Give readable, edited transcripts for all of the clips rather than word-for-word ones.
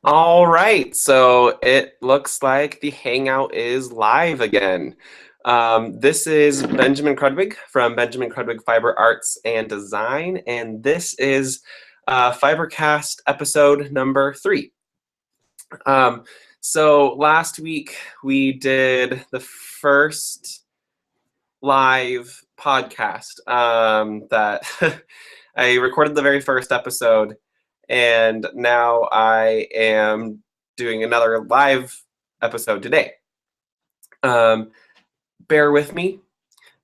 All right, so it looks like the Hangout is live again. This is Benjamin Krudwig from Benjamin Krudwig Fiber Arts and Design, and this is Fibercast episode number 3. Um, so last week we did the first live podcast that I recorded the very first episode, and now I am doing another live episode today. Bear with me.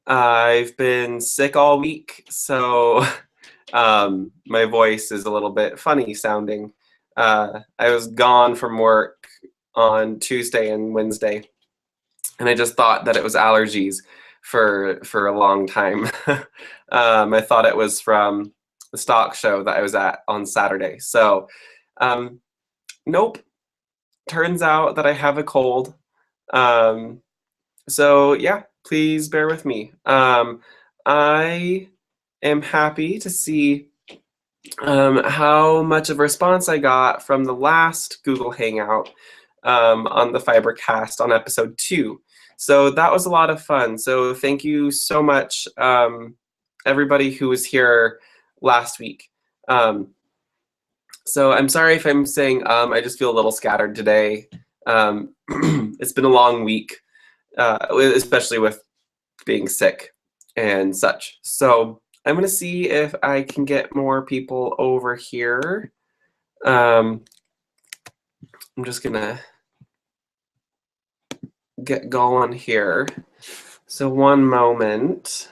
I've been sick all week, so my voice is a little bit funny sounding. I was gone from work on Tuesday and Wednesday, and I just thought that it was allergies for a long time. I thought it was from the stock show that I was at on Saturday. So, nope. Turns out that I have a cold. So yeah, please bear with me. I am happy to see how much of a response I got from the last Google Hangout on the Fibercast on episode 2. So that was a lot of fun. So thank you so much, everybody who was here last week. So I'm sorry if I'm saying I just feel a little scattered today. It's been a long week, especially with being sick and such. So I'm going to see if I can get more people over here. I'm just going to get going here. So one moment.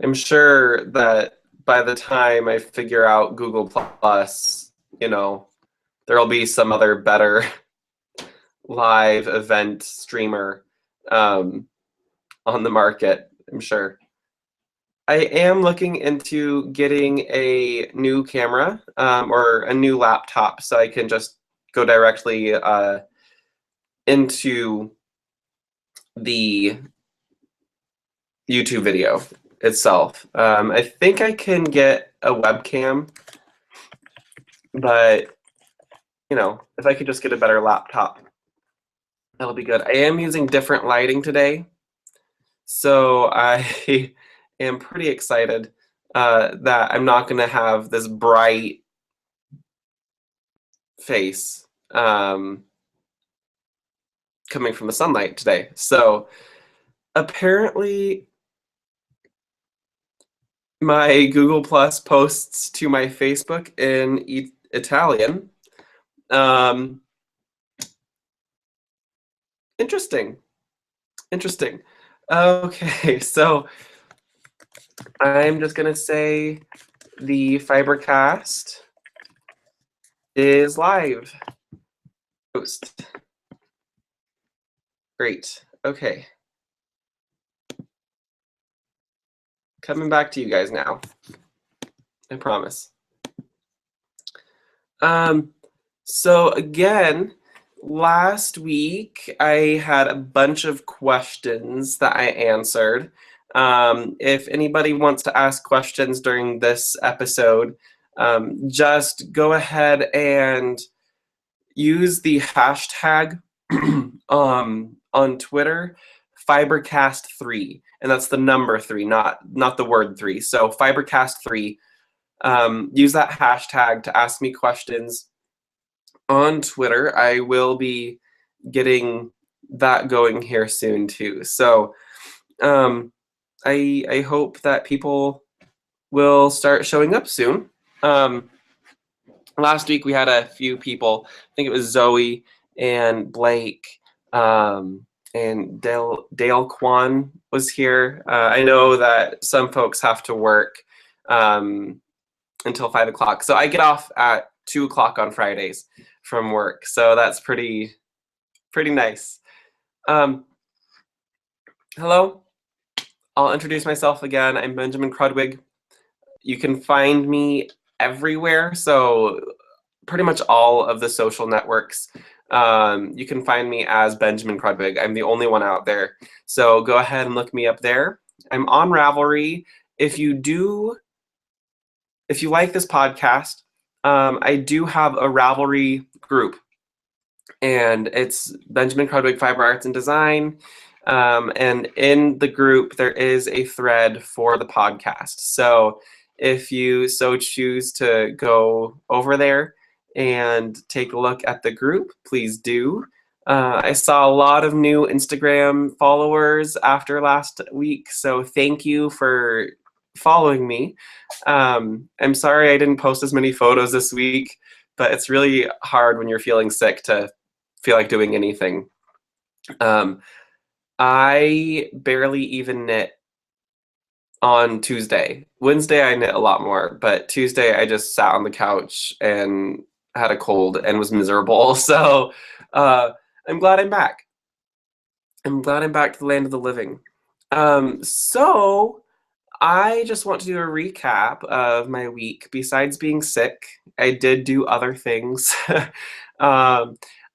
I'm sure that by the time I figure out Google Plus, there'll be some other better live event streamer on the market, I'm sure. I am looking into getting a new camera or a new laptop so I can just go directly into the YouTube video itself. I think I can get a webcam, but if I could just get a better laptop, that'll be good. I am using different lighting today, so I am pretty excited that I'm not going to have this bright face coming from the sunlight today. So apparently my Google Plus posts to my Facebook in Italian. Interesting. Okay, so I'm just gonna say the Fibercast is live. Post. Great. Okay. Coming back to you guys now. I promise. So again, last week I had a bunch of questions that I answered. If anybody wants to ask questions during this episode, just go ahead and use the hashtag on Twitter, Fibercast3, and that's the number 3, not the word 3. So Fibercast3. Use that hashtag to ask me questions on Twitter. I will be getting that going here soon too. So I hope that people will start showing up soon. Last week we had a few people. I think it was Zoe and Blake and Dale Kwan was here. I know that some folks have to work until 5 o'clock. So I get off at 2 o'clock on Fridays from work. So that's pretty nice. Hello. I'll introduce myself again. I'm Benjamin Krudwig. You can find me everywhere. So pretty much all of the social networks. You can find me as Benjamin Krudwig. I'm the only one out there. So go ahead and look me up there. I'm on Ravelry. If you like this podcast, I do have a Ravelry group, and it's Benjamin Krudwig Fiber Arts and Design. And in the group, there is a thread for the podcast. So if you so choose to go over there and take a look at the group, please do. I saw a lot of new Instagram followers after last week, so thank you for following me. I'm sorry I didn't post as many photos this week, but it's really hard when you're feeling sick to feel like doing anything. I barely even knit on Tuesday. Wednesday I knit a lot more, but Tuesday I just sat on the couch and had a cold and was miserable. So I'm glad I'm back. I'm glad I'm back to the land of the living. So I just want to do a recap of my week. Besides being sick, I did do other things.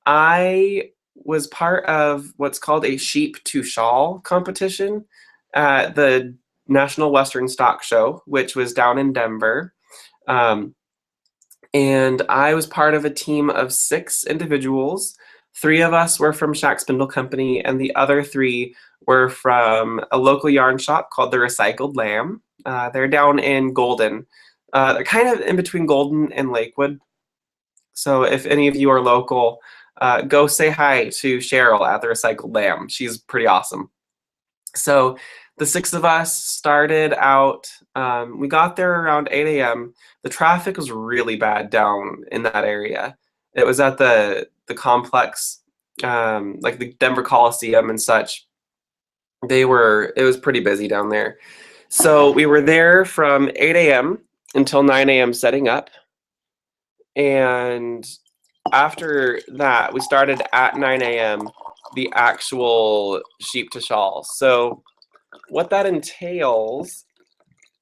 I was part of what's called a sheep to shawl competition at the National Western Stock Show, which was down in Denver. And I was part of a team of 6 individuals. 3 of us were from Shack Spindle Company, and the other 3 were from a local yarn shop called The Recycled Lamb. They're down in Golden. They're kind of in between Golden and Lakewood. So if any of you are local, go say hi to Cheryl at The Recycled Lamb. She's pretty awesome. So the 6 of us started out, we got there around 8 a.m. The traffic was really bad down in that area. It was at the complex, like the Denver Coliseum and such. It was pretty busy down there. So we were there from 8 a.m. until 9 a.m. setting up. And after that, we started at 9 a.m. the actual sheep to shawl. So what that entails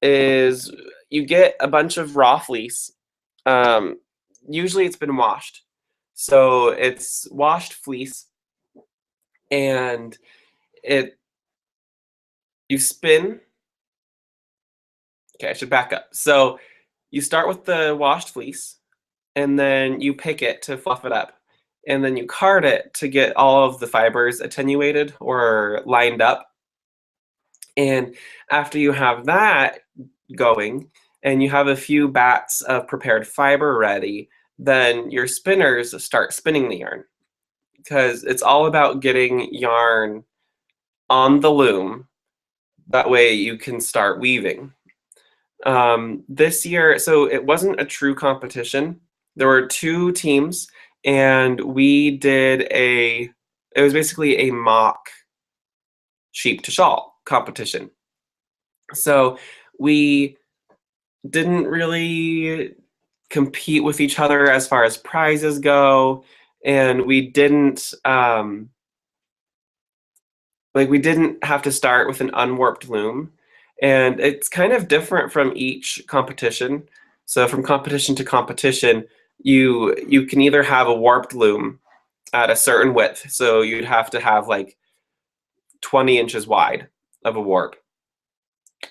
is you get a bunch of raw fleece. Usually it's been washed. So it's washed fleece, and you spin. Okay, I should back up. So you start with the washed fleece, and then you pick it to fluff it up. And then you card it to get all of the fibers attenuated or lined up. And after you have that going, and you have a few bats of prepared fiber ready, then your spinners start spinning the yarn. Because it's all about getting yarn on the loom. That way you can start weaving. This year, so it wasn't a true competition. There were 2 teams, and we did it was basically a mock sheep to shawl competition. So we didn't really compete with each other as far as prizes go, and we didn't we didn't have to start with an unwarped loom. And it's kind of different from each competition. So from competition to competition, you can either have a warped loom at a certain width. So you'd have to have like 20 inches wide of a warp.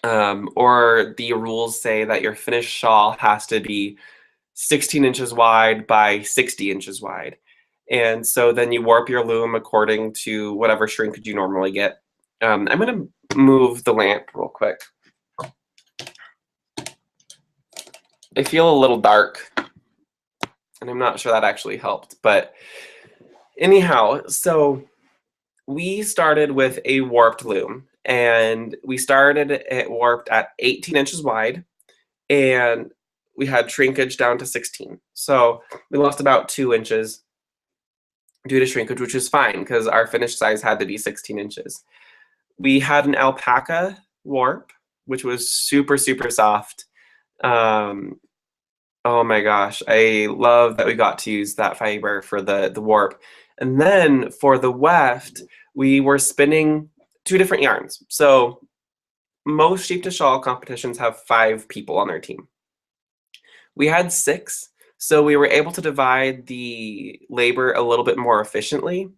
Or the rules say that your finished shawl has to be 16 inches wide by 60 inches wide. And so then you warp your loom according to whatever shrinkage you normally get. I'm going to move the lamp real quick. I feel a little dark, and I'm not sure that actually helped. But anyhow, so we started with a warped loom, and we started it warped at 18 inches wide, and we had shrinkage down to 16. So we lost about 2 inches due to shrinkage, which is fine because our finished size had to be 16 inches. We had an alpaca warp, which was super, super soft. Oh my gosh, I love that we got to use that fiber for the warp. And then for the weft, we were spinning 2 different yarns. So most sheep to shawl competitions have 5 people on their team. We had 6, So we were able to divide the labor a little bit more efficiently.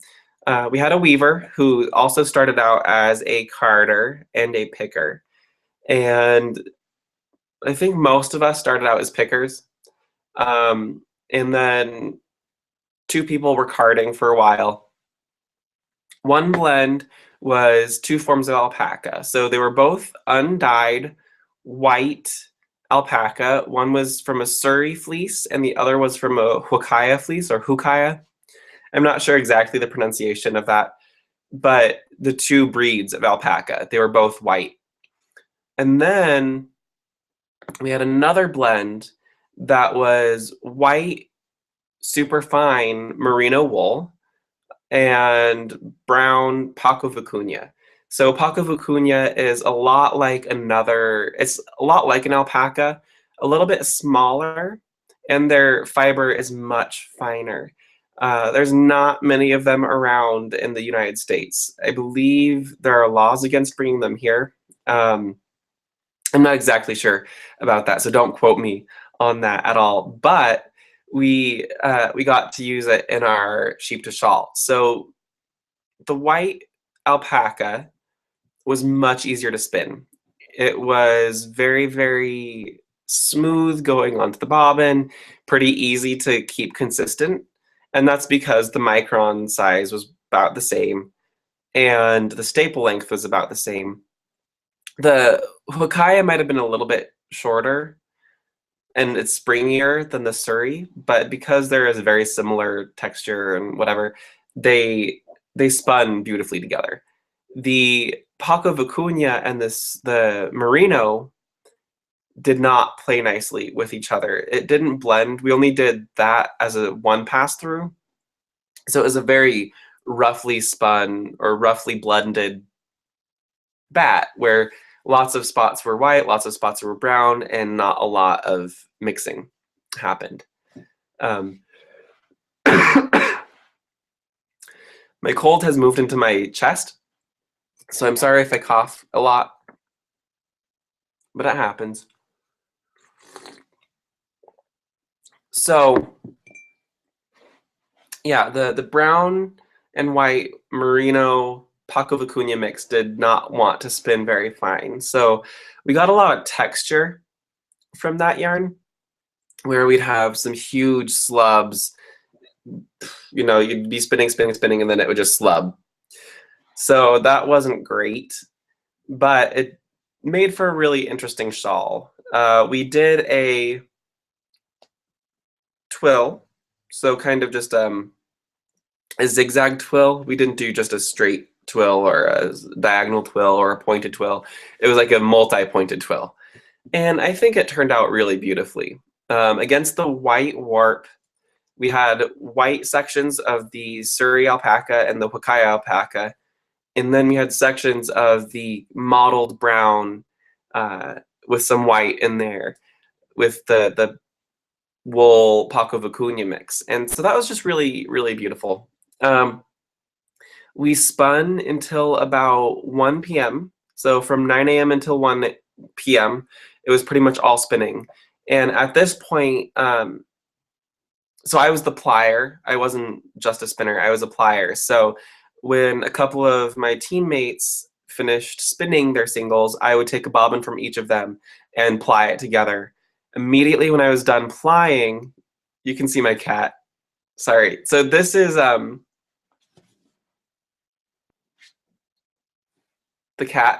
We had a weaver who also started out as a carder and a picker. And I think most of us started out as pickers. And then two people were carding for a while. One blend was two forms of alpaca. So they were both undyed white alpaca. One was from a Surrey fleece and the other was from a Hukaya fleece or Hukaya. I'm not sure exactly the pronunciation of that, but the two breeds of alpaca, they were both white. And then we had another blend that was white, super fine merino wool and brown Paco vicuña. So Paco vicuña is a lot like it's a lot like an alpaca, a little bit smaller, and their fiber is much finer. There's not many of them around in the United States. I believe there are laws against bringing them here. I'm not exactly sure about that, so don't quote me on that at all. But we got to use it in our sheep to shawl. So the white alpaca was much easier to spin. It was very, very smooth going onto the bobbin, pretty easy to keep consistent. And that's because the micron size was about the same and the staple length was about the same. The Hokaya might have been a little bit shorter and it's springier than the Surrey, but because there is a very similar texture and whatever, they spun beautifully together. The Paco Vicuña and the Merino did not play nicely with each other. It didn't blend. We only did that as a one pass through. So it was a very roughly spun or roughly blended bat where lots of spots were white, lots of spots were brown, and not a lot of mixing happened. My cold has moved into my chest, so I'm sorry if I cough a lot, but it happens. So yeah, the brown and white merino Paco Vicuña mix did not want to spin very fine. So we got a lot of texture from that yarn where we'd have some huge slubs. You know, you'd be spinning, spinning, spinning, and then it would just slub. So that wasn't great, but it made for a really interesting shawl. We did a twill, so kind of just a zigzag twill. We didn't do just a straight twill or a diagonal twill or a pointed twill. It was like a multi-pointed twill. And I think it turned out really beautifully. Against the white warp, we had white sections of the Surrey alpaca and the Hukaya alpaca, and then we had sections of the mottled brown with some white in there with the wool Paco Vicuña mix. And so that was just really, really beautiful. We spun until about 1 p.m. So from 9 a.m. until 1 p.m., it was pretty much all spinning. And at this point, so I was the plier. I wasn't just a spinner. I was a plier. So when a couple of my teammates finished spinning their singles, I would take a bobbin from each of them and ply it together. Immediately when I was done plying, you can see my cat. Sorry. So this is the cat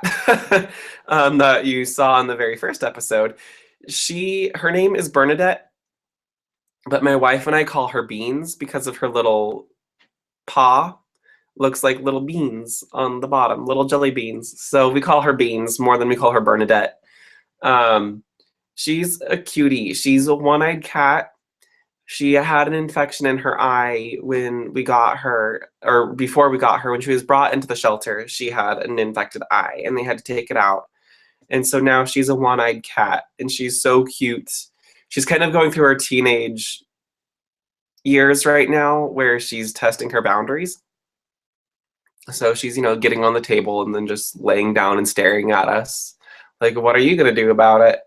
that you saw in the very first episode. Her name is Bernadette, but my wife and I call her Beans because of her little paw. Looks like little beans on the bottom, little jelly beans. So we call her Beans more than we call her Bernadette. She's a cutie. She's a one-eyed cat. She had an infection in her eye when we got her, or before we got her, when she was brought into the shelter, she had an infected eye and they had to take it out. And so now she's a one-eyed cat and she's so cute. She's kind of going through her teenage years right now where she's testing her boundaries. So she's, getting on the table and then just laying down and staring at us. Like, what are you going to do about it?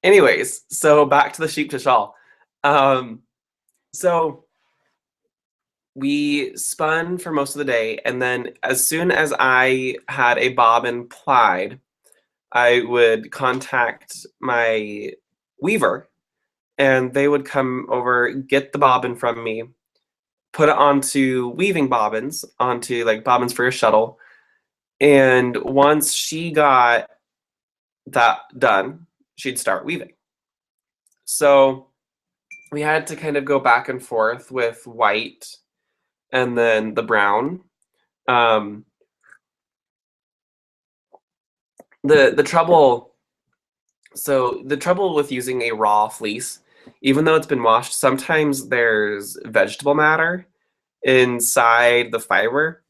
Anyways, so back to the sheep to shawl. So we spun for most of the day, and then as soon as I had a bobbin plied, I would contact my weaver, and they would come over, get the bobbin from me, put it onto weaving bobbins, onto like bobbins for your shuttle. And once she got that done, she'd start weaving. So we had to kind of go back and forth with white and then the brown. Um, the trouble, so the trouble with using a raw fleece, even though it's been washed, sometimes there's vegetable matter inside the fiber.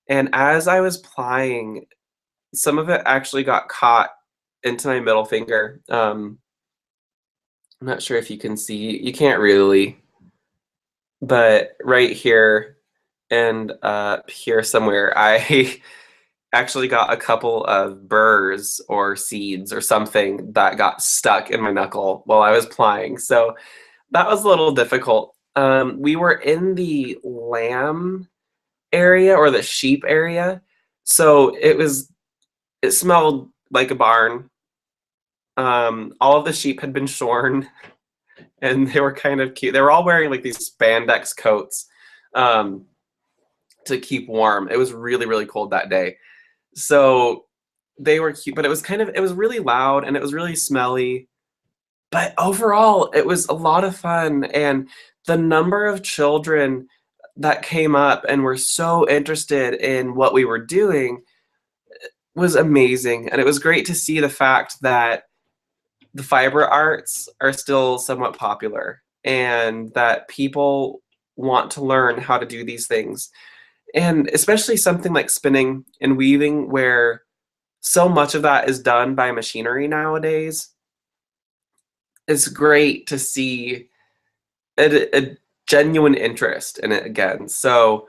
And as I was plying, some of it actually got caught into my middle finger. I'm not sure if you can see, you can't really, but right here and here somewhere, I actually got a couple of burrs or seeds or something that got stuck in my knuckle while I was plying. So that was a little difficult. We were in the lamb area or the sheep area. So it smelled like a barn. All of the sheep had been shorn and they were kind of cute. They were all wearing like these spandex coats um, to keep warm. It was really, really cold that day. So they were cute, but it was really loud and it was really smelly. But overall, it was a lot of fun. And the number of children that came up and were so interested in what we were doing was amazing. And it was great to see the fact that the fiber arts are still somewhat popular and that people want to learn how to do these things. And especially something like spinning and weaving, where so much of that is done by machinery nowadays. It's great to see a genuine interest in it again. So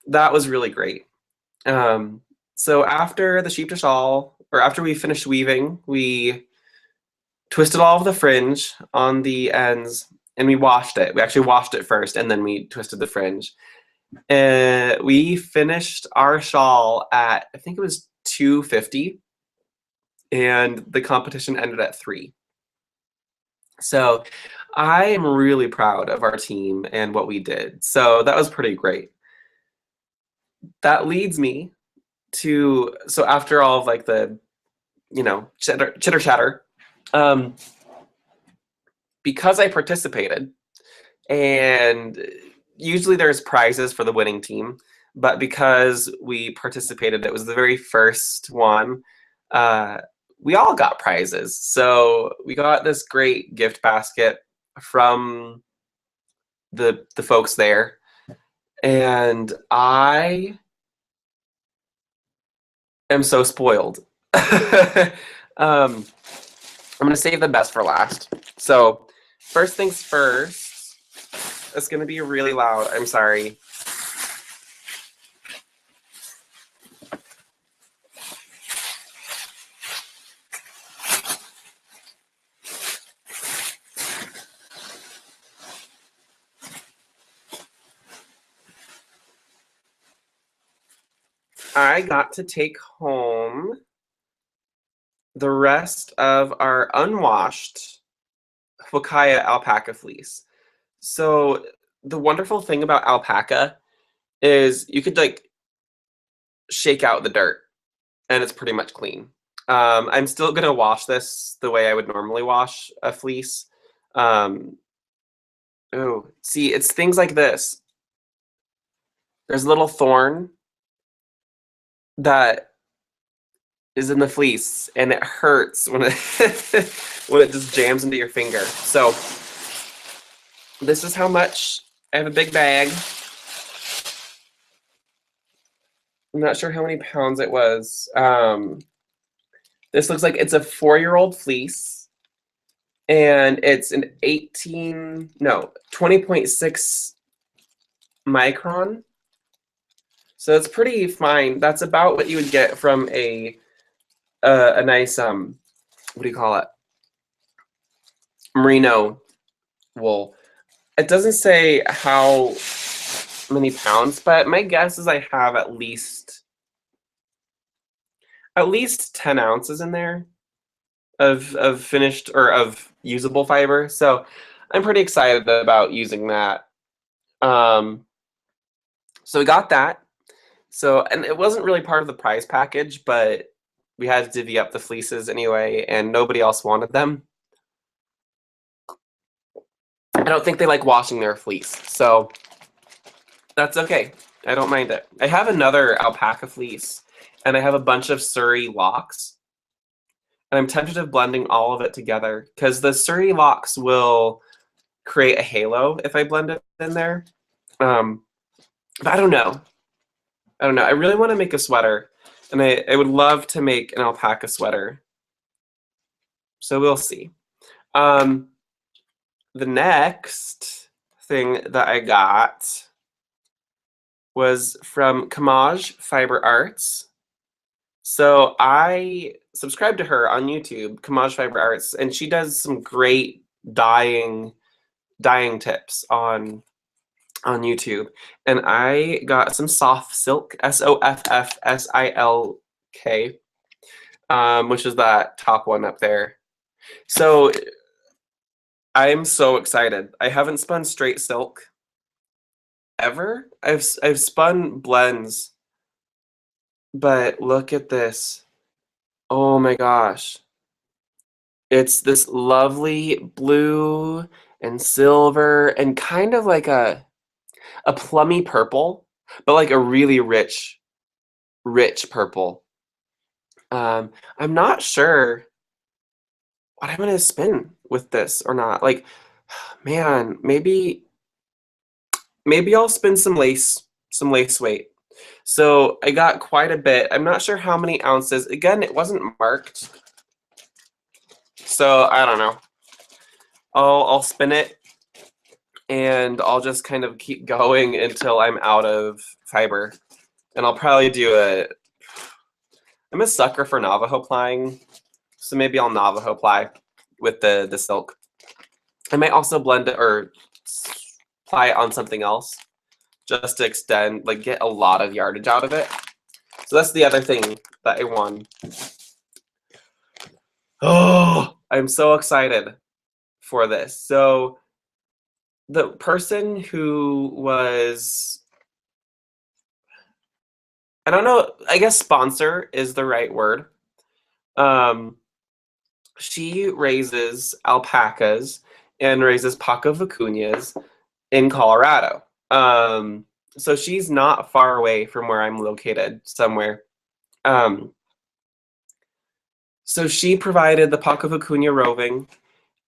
that was really great. So after the sheep to shawl, or after we finished weaving, we twisted all of the fringe on the ends and we washed it. We actually washed it first and then we twisted the fringe. We finished our shawl at, I think it was 250, and the competition ended at 3. So I am really proud of our team and what we did. So that was pretty great. That leads me to, so after all of like the, chitter chatter, um, because I participated, and usually there's prizes for the winning team, but because we participated, it was the very first one, we all got prizes. So we got this great gift basket from the folks there, and I am so spoiled. I'm gonna save the best for last. So first things first, it's gonna be really loud. I'm sorry. I got to take home the rest of our unwashed Wakaya alpaca fleece. So the wonderful thing about alpaca is you could like shake out the dirt and it's pretty much clean. I'm still gonna wash this the way I would normally wash a fleece. Oh, see, it's things like this. There's a little thorn that is in the fleece and it hurts when it when it just jams into your finger. So this is how much. I have a big bag. I'm not sure how many pounds it was. This looks like it's a 4-year-old fleece, and it's an 20.6 micron. So it's pretty fine. That's about what you would get from a nice what do you call it? merino wool. It doesn't say how many pounds, but my guess is I have at least 10 ounces in there of finished or of usable fiber. So I'm pretty excited about using that. So we got that. So, and it wasn't really part of the prize package, but we had to divvy up the fleeces anyway, and nobody else wanted them. I don't think they like washing their fleece, so that's okay. I don't mind it. I have another alpaca fleece, and I have a bunch of Surrey locks, and I'm tempted of blending all of it together because the Surrey locks will create a halo if I blend it in there. But I don't know. I really want to make a sweater, and I would love to make an alpaca sweater. So we'll see. The next thing that I got was from Kamaj Fiber Arts. So I subscribe to her on YouTube, Kamaj Fiber Arts, and she does some great dyeing tips on YouTube. And I got some soft silk, SOFFSILK, which is that top one up there. So I'm so excited. I haven't spun straight silk ever. I've spun blends, but look at this. Oh my gosh. It's this lovely blue and silver and kind of like a plummy purple, but like a really rich purple. I'm not sure what I'm gonna spin with this or not. Like, man, maybe I'll spin some lace weight. So I got quite a bit. I'm not sure how many ounces. Again, it wasn't marked. So I don't know. I'll spin it and I'll just kind of keep going until I'm out of fiber. And I'll probably do I'm a sucker for Navajo plying. So maybe I'll Navajo ply with the silk. I might also blend it or ply it on something else just to extend, like get a lot of yardage out of it. So that's the other thing that I won. Oh, I'm so excited for this. So the person who was, I don't know, I guess sponsor is the right word. She raises alpacas and raises paca vicuñas in Colorado. So she's not far away from where I'm located somewhere. So she provided the paca vicuña roving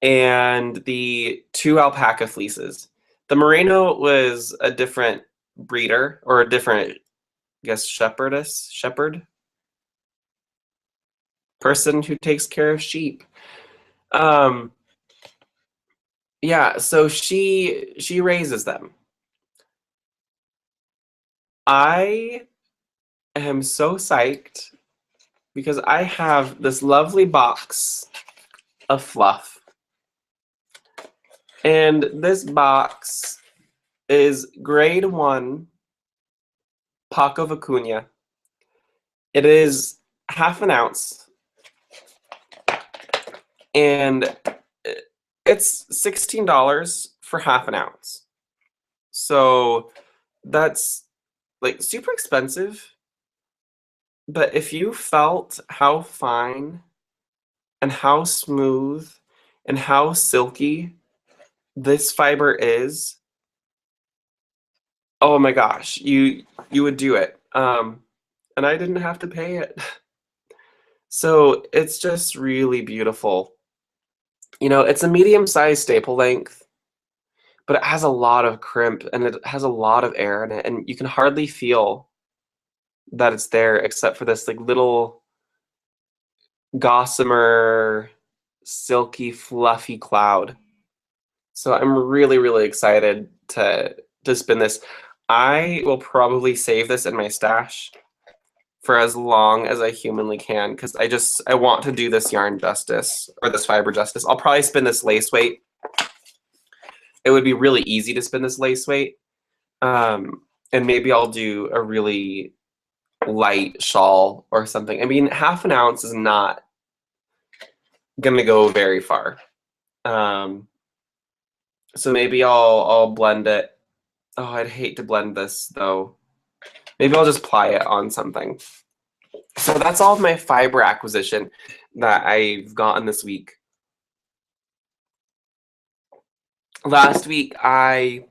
and the 2 alpaca fleeces. The merino was a different breeder or a different, I guess, shepherd person who takes care of sheep. Yeah, so she raises them. I am so psyched because I have this lovely box of fluff. And this box is grade 1 paca vicuña. It is half an ounce. And it's $16 for half an ounce. So that's like super expensive. But if you felt how fine and how smooth and how silky this fiber is, oh my gosh, you would do it. And I didn't have to pay it. So it's just really beautiful. You know, it's a medium-sized staple length, but it has a lot of crimp and it has a lot of air in it, and you can hardly feel that it's there except for this like little gossamer, silky, fluffy cloud. So I'm really, really excited to spin this. I will probably save this in my stash for as long as I humanly can because I want to do this yarn justice or this fiber justice. I'll probably spin this lace weight. It would be really easy to spin this lace weight. And maybe I'll do a really light shawl or something. I mean, half an ounce is not going to go very far. So maybe I'll blend it. Oh, I'd hate to blend this though. Maybe I'll just ply it on something. So that's all of my fiber acquisition that I've gotten this week. Last week I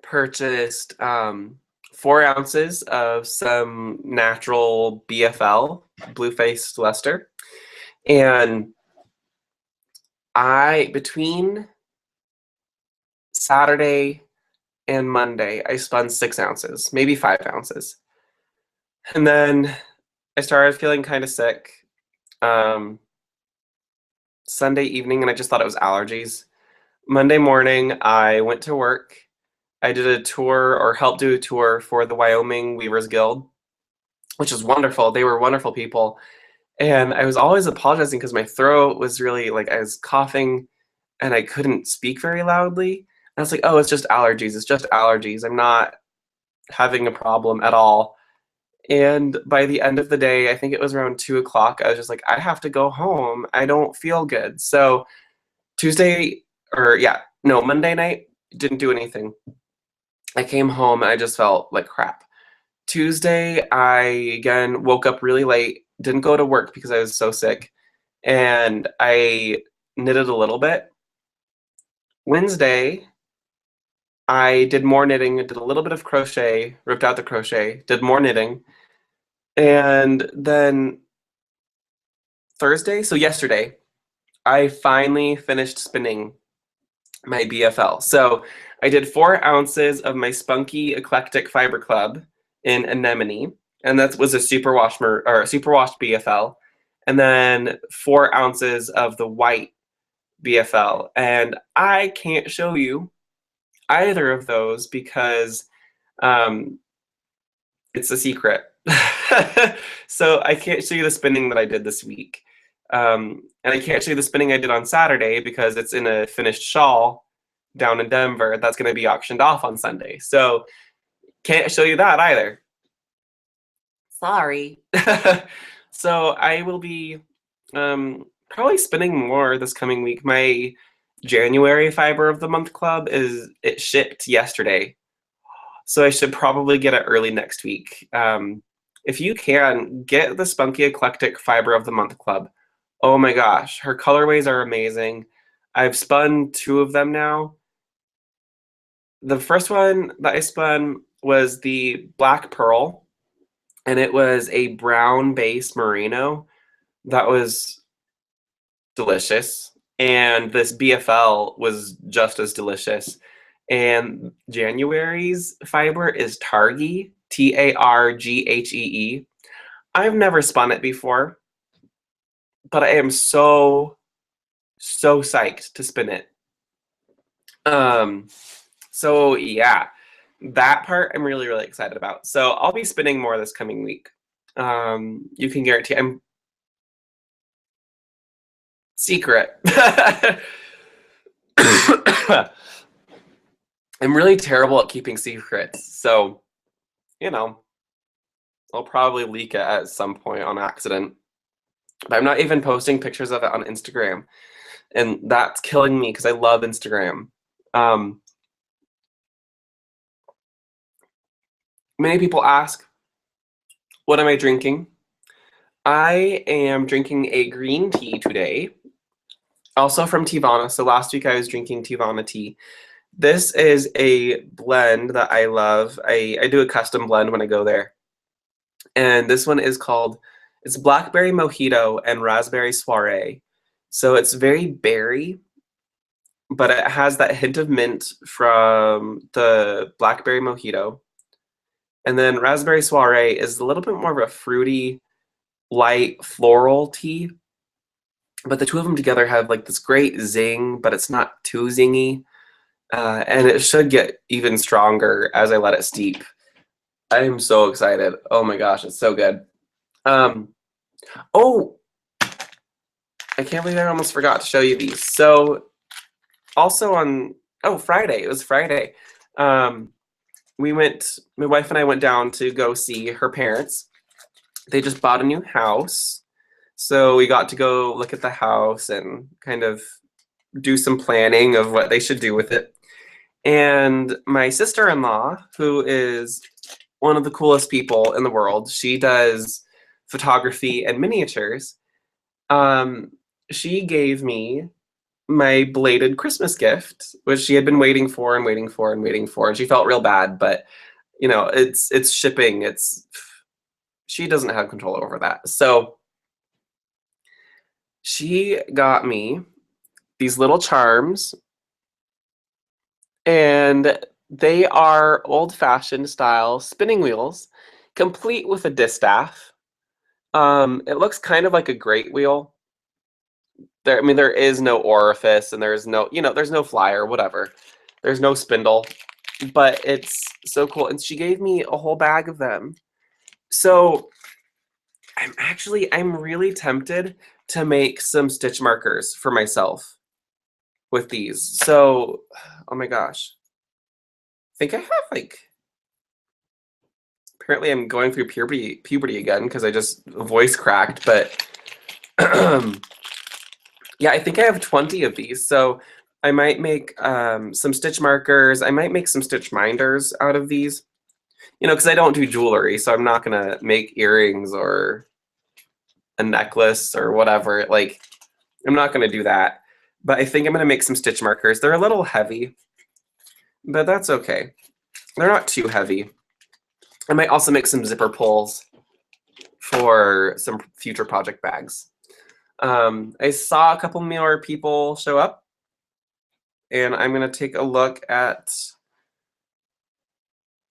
purchased 4 ounces of some natural BFL, blue-faced luster, and between Saturday and Monday, I spun 6 ounces, maybe 5 ounces. And then I started feeling kind of sick Sunday evening, and I just thought it was allergies. Monday morning, I went to work. I did a tour or helped do a tour for the Wyoming Weavers Guild, which was wonderful. They were wonderful people. And I was always apologizing because my throat was really like I was coughing and I couldn't speak very loudly. And I was like, oh, it's just allergies. It's just allergies. I'm not having a problem at all. And by the end of the day, I think it was around 2 o'clock, I was just like, I have to go home. I don't feel good. So Monday night, didn't do anything. I came home and I just felt like crap. Tuesday, I again woke up really late, didn't go to work because I was so sick, and I knitted a little bit. Wednesday, I did more knitting, did a little bit of crochet, ripped out the crochet, did more knitting. And then Thursday, so yesterday, I finally finished spinning my BFL. So I did 4 ounces of my Spunky Eclectic Fiber Club in Anemone, and that was a superwash BFL, and then 4 ounces of the white BFL. And I can't show you either of those because it's a secret. So I can't show you the spinning that I did this week. And I can't show you the spinning I did on Saturday because it's in a finished shawl down in Denver that's going to be auctioned off on Sunday. So can't show you that either. Sorry. So I will be probably spinning more this coming week. My January Fiber of the Month Club it shipped yesterday. So I should probably get it early next week. If you can, get the Spunky Eclectic Fiber of the Month Club. Oh my gosh, her colorways are amazing. I've spun 2 of them now. The first one that I spun was the Black Pearl, and it was a brown base merino that was delicious. And this BFL was just as delicious. And January's fiber is Targhee, Targhee. I've never spun it before, but I am so psyched to spin it. So yeah, that part I'm really excited about. So I'll be spinning more this coming week. You can guarantee I'm secret. I'm really terrible at keeping secrets, so I'll probably leak it at some point on accident. But I'm not even posting pictures of it on Instagram, and that's killing me because I love Instagram. Many people ask, what am I drinking? I am drinking a green tea today, also from Tivana. So last week I was drinking Tivana tea. This is a blend that I love. I do a custom blend when I go there. And this one is it's Blackberry Mojito and Raspberry Soiree. So it's very berry, but it has that hint of mint from the Blackberry Mojito. And then Raspberry Soiree is a little bit more of a fruity, light floral tea. But the 2 of them together have like this great zing, but it's not too zingy. And it should get even stronger as I let it steep. I am so excited. Oh my gosh, it's so good. Oh, I can't believe I almost forgot to show you these. So also on Friday, it was Friday. My wife and I went down to go see her parents. They just bought a new house. So we got to go look at the house and kind of do some planning of what they should do with it. And my sister-in-law, who is one of the coolest people in the world, she does photography and miniatures. She gave me my belated Christmas gift, which she had been waiting for and waiting for and waiting for, and she felt real bad, but it's shipping. She doesn't have control over that. So she got me these little charms, and they are old-fashioned style spinning wheels, complete with a distaff. It looks kind of like a great wheel. There is no orifice, and there's no flyer, whatever. There's no spindle, but it's so cool. And she gave me a whole bag of them. So I'm really tempted to make some stitch markers for myself with these. So, oh my gosh. I think I have apparently I'm going through puberty again because I just voice cracked, but yeah, I think I have 20 of these. So I might make some stitch markers. I might make some stitch minders out of these, because I don't do jewelry, so I'm not gonna make earrings or a necklace or whatever. I'm not gonna do that. But I think I'm gonna make some stitch markers. They're a little heavy, but that's okay. They're not too heavy. I might also make some zipper pulls for some future project bags. I saw a couple more people show up, and I'm gonna take a look at.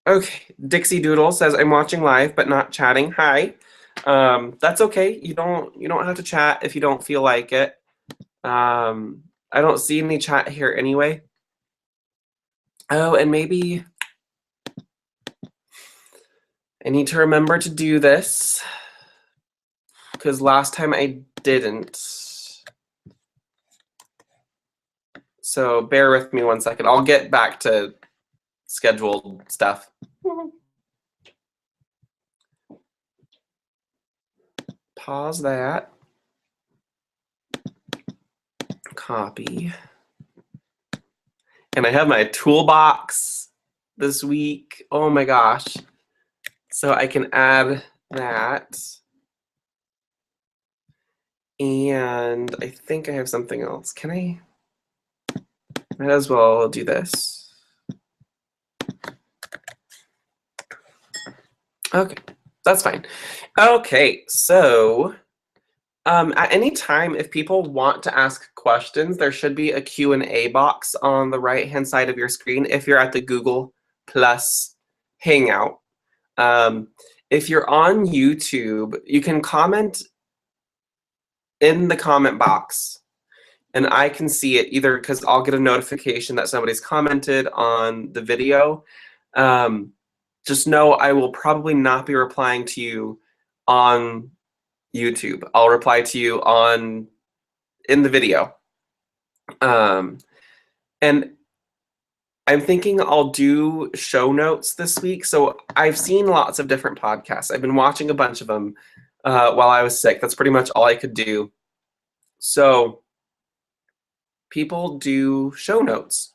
Okay, Dixie Doodle says I'm watching live but not chatting. Hi. That's okay. You don't have to chat if you don't feel like it. I don't see any chat here anyway. Oh, and maybe I need to remember to do this because last time I didn't. So bear with me 1 second. I'll get back to scheduled stuff. Pause that. Copy. And I have my toolbox this week. Oh my gosh. So I can add that. And I think I have something else. Can I? Might as well do this. Okay, that's fine. Okay, so at any time, if people want to ask questions, there should be a Q&A box on the right-hand side of your screen if you're at the Google Plus Hangout. If you're on YouTube, you can comment in the comment box, and I can see it either because I'll get a notification that somebody's commented on the video. Just know I will probably not be replying to you on YouTube. I'll reply to you in the video. And I'm thinking I'll do show notes this week. So I've seen lots of different podcasts. I've been watching a bunch of them while I was sick. That's pretty much all I could do. So people do show notes.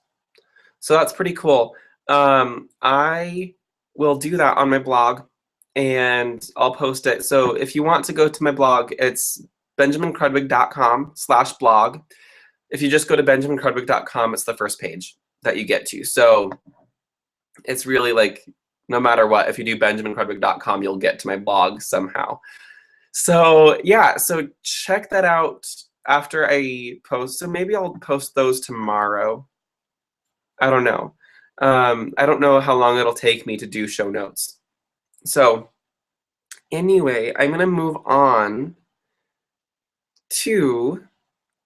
So that's pretty cool. I will do that on my blog, and I'll post it. So if you want to go to my blog, it's benjaminkrudwig.com/blog. If you just go to benjaminkrudwig.com, it's the first page that you get to. So it's really no matter what, if you do benjaminkrudwig.com, you'll get to my blog somehow. So yeah, so check that out after I post. So maybe I'll post those tomorrow. I don't know. I don't know how long it'll take me to do show notes. So anyway, I'm going to move on to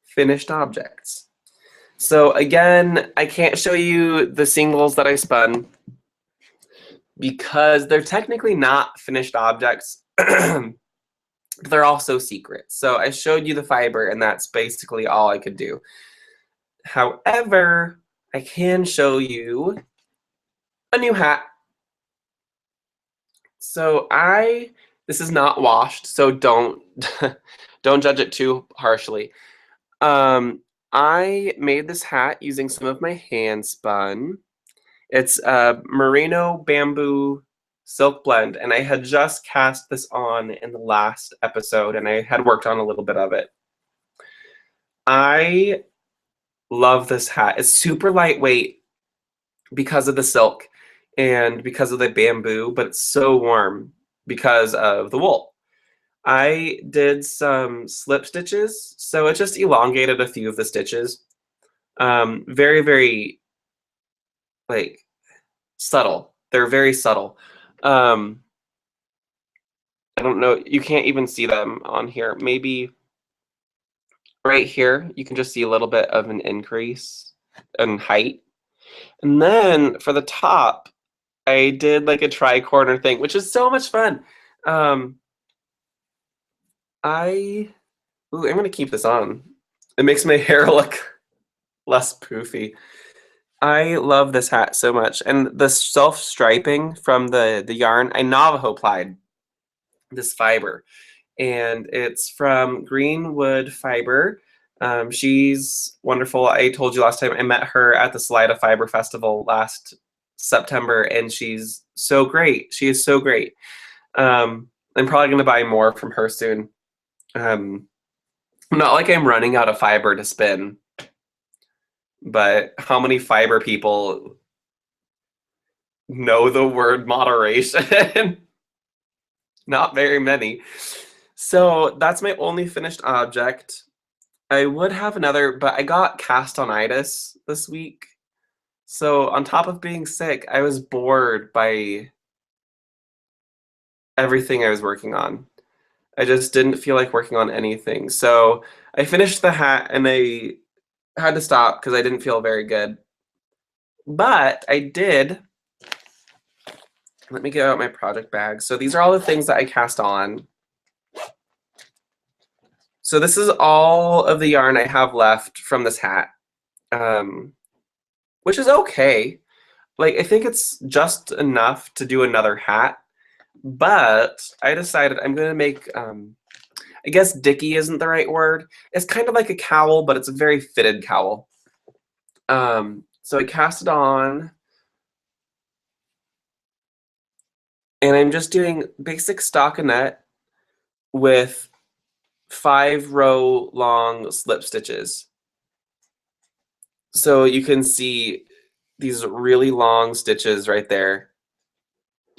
finished objects. So again, I can't show you the singles that I spun because they're technically not finished objects, but they're also secret. So I showed you the fiber, and that's basically all I could do. However, I can show you a new hat. So this is not washed, so don't don't judge it too harshly. I made this hat using some of my hand spun. It's a merino bamboo silk blend, and I had just cast this on in the last episode, and I had worked on a little bit of it. I love this hat. It's super lightweight because of the silk and because of the bamboo, but it's so warm because of the wool. I did some slip stitches, so it just elongated a few of the stitches. Very, very like subtle. They're very subtle. I don't know. You can't even see them on here. Maybe right here, you can just see a little bit of an increase in height. And then for the top, I did like a tri-corner thing, which is so much fun. I'm gonna keep this on. It makes my hair look less poofy. I love this hat so much. And the self-striping from the yarn, I Navajo plied this fiber. And it's from Greenwood Fiber. She's wonderful. I told you last time I met her at the Salida Fiber Festival last September, and she's so great. She is so great. I'm probably going to buy more from her soon. Not like I'm running out of fiber to spin, but how many fiber people know the word moderation? Not very many. So that's my only finished object. I would have another, but I got cast-on-itis this week. So on top of being sick, I was bored by everything I was working on. I just didn't feel like working on anything. So I finished the hat and I had to stop because I didn't feel very good. But I did. Let me get out my project bag. So these are all the things that I cast on. So this is all of the yarn I have left from this hat, which is okay. Like, I think it's just enough to do another hat, but I decided I'm going to make, I guess dicky isn't the right word. It's kind of like a cowl, but it's a very fitted cowl. So I cast it on, and I'm just doing basic stockinette with 5-row long slip stitches. So you can see these really long stitches right there.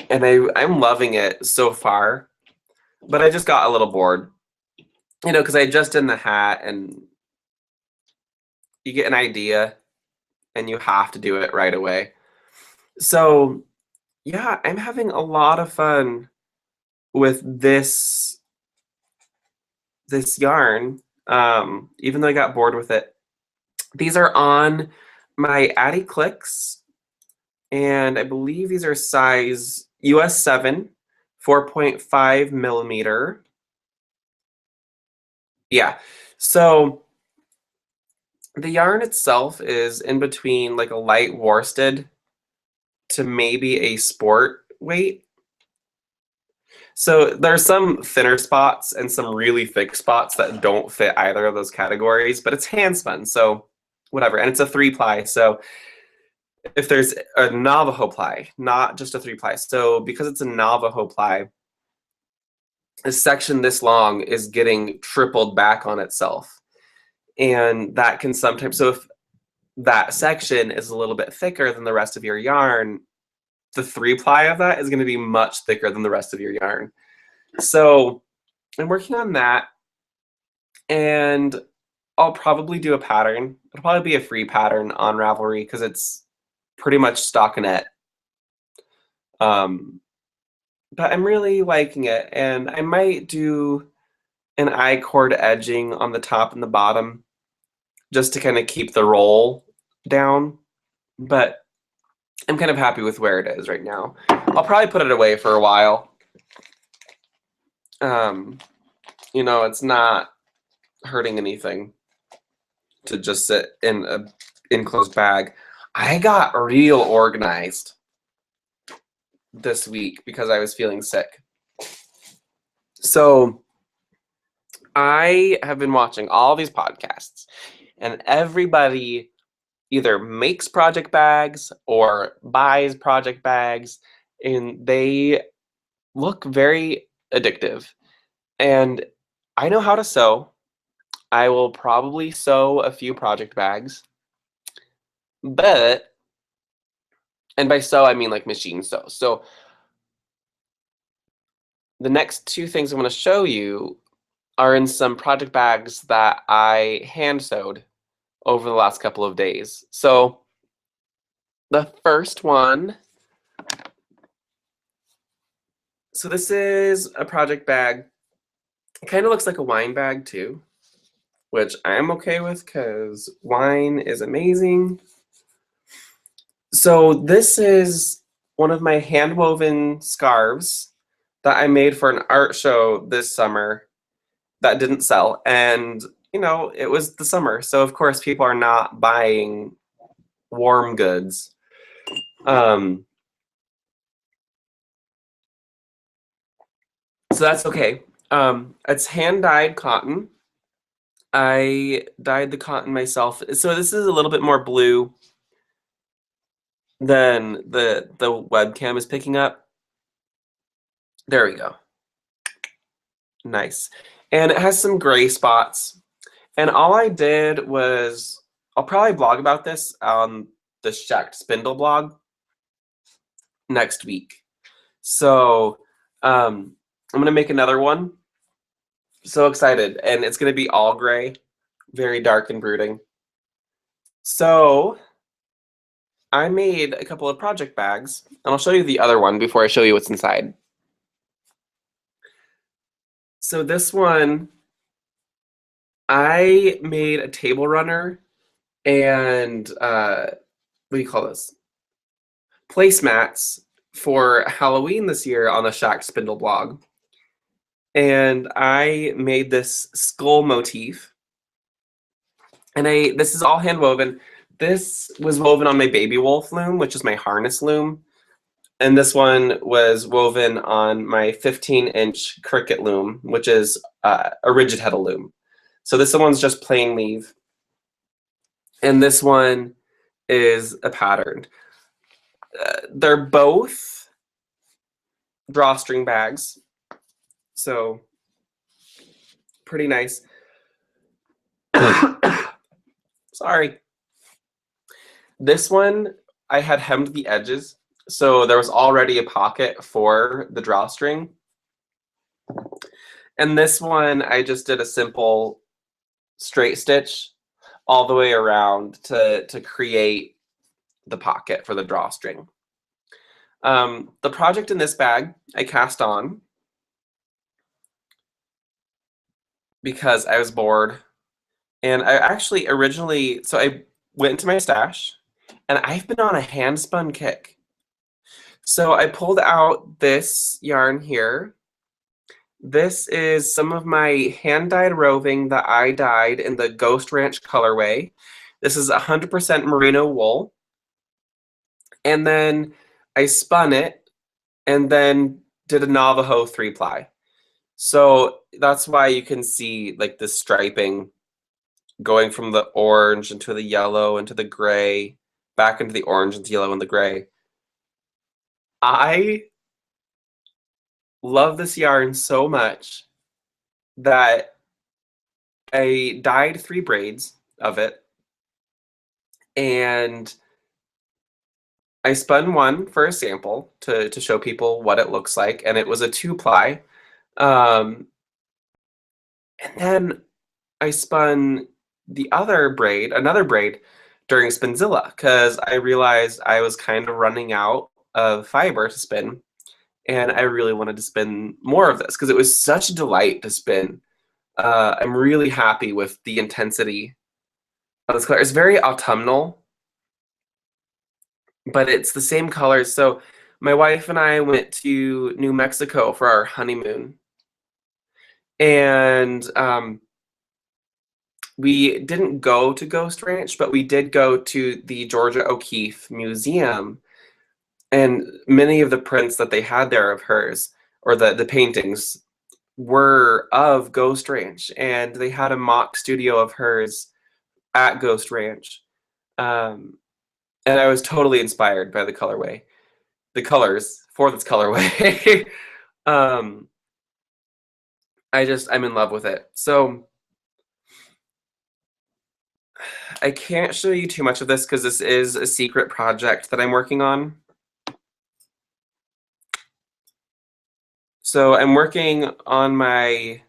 And I'm loving it so far, but I just got a little bored, you know, because I just did the hat and you get an idea and you have to do it right away. So yeah, I'm having a lot of fun with this yarn, even though I got bored with it. These are on my Addy Clicks, and I believe these are size US 7, 4.5 millimeter. Yeah, so the yarn itself is in between like a light worsted to maybe a sport weight. So there's some thinner spots and some really thick spots that don't fit either of those categories, but it's hand spun, so whatever. And it's a 3-ply, so if there's a Navajo ply, not just a 3-ply. So because it's a Navajo ply, a section this long is getting tripled back on itself. And that can sometimes, so if that section is a little bit thicker than the rest of your yarn, the 3-ply of that is going to be much thicker than the rest of your yarn. So I'm working on that, and I'll probably do a pattern. It'll probably be a free pattern on Ravelry because it's pretty much stockinette. But I'm really liking it, and I might do an I-cord edging on the top and the bottom just to kind of keep the roll down. But I'm kind of happy with where it is right now. I'll probably put it away for a while. It's not hurting anything to just sit in an enclosed bag. I got real organized this week because I was feeling sick. So I have been watching all these podcasts, and everybody either makes project bags or buys project bags, and they look very addictive. And I know how to sew. I will probably sew a few project bags, and by sew I mean like machine sew. So the next two things I'm going to show you are in some project bags that I hand sewed over the last couple of days. So the first one, so this is a project bag. It kind of looks like a wine bag too, which I'm okay with because wine is amazing. So this is one of my hand-woven scarves that I made for an art show this summer that didn't sell. And, it was the summer. So, of course, people are not buying warm goods. So that's okay. It's hand-dyed cotton. I dyed the cotton myself. So this is a little bit more blue than the webcam is picking up. There we go. Nice. And it has some gray spots. And all I did was, I'll probably blog about this on the Shacked Spindle blog next week. So I'm going to make another one. So excited. And it's going to be all gray, very dark and brooding. So I made a couple of project bags, and I'll show you the other one before I show you what's inside. So this one, I made a table runner and what do you call this? Placemats for Halloween this year on the Shacked Spindle blog. And I made this skull motif. And this is all hand woven. This was woven on my baby wolf loom, which is my harness loom. And this one was woven on my 15-inch Cricut loom, which is a rigid heddle loom. So this one's just plain weave. And this one is a pattern. They're both drawstring bags. So pretty nice. Sorry. This one, I had hemmed the edges. So there was already a pocket for the drawstring. And this one, I just did a simple straight stitch all the way around to create the pocket for the drawstring. The project in this bag, I cast on because I was bored. And I actually originally, so I went into my stash, and I've been on a hand-spun kick. So I pulled out this yarn here. This is some of my hand-dyed roving that I dyed in the Ghost Ranch colorway. This is 100% merino wool. And then I spun it and then did a Navajo 3-ply. So that's why you can see like the striping going from the orange into the yellow into the gray, back into the orange into yellow and the gray. I love this yarn so much that I dyed 3 braids of it, and I spun one for a sample to show people what it looks like, and it was a 2-ply. And then I spun the other braid, another braid, during Spinzilla, because I realized I was kind of running out of fiber to spin, and I really wanted to spin more of this because it was such a delight to spin. I'm really happy with the intensity of this color. It's very autumnal, but it's the same colors. So My wife and I went to New Mexico for our honeymoon. And we didn't go to Ghost Ranch, but we did go to the Georgia O'Keeffe Museum. And many of the prints that they had there of hers, or the paintings, were of Ghost Ranch. And they had a mock studio of hers at Ghost Ranch. And I was totally inspired by the colorway, the colors for this colorway. um, I'm in love with it. So I can't show you too much of this because this is a secret project that I'm working on. So I'm working on my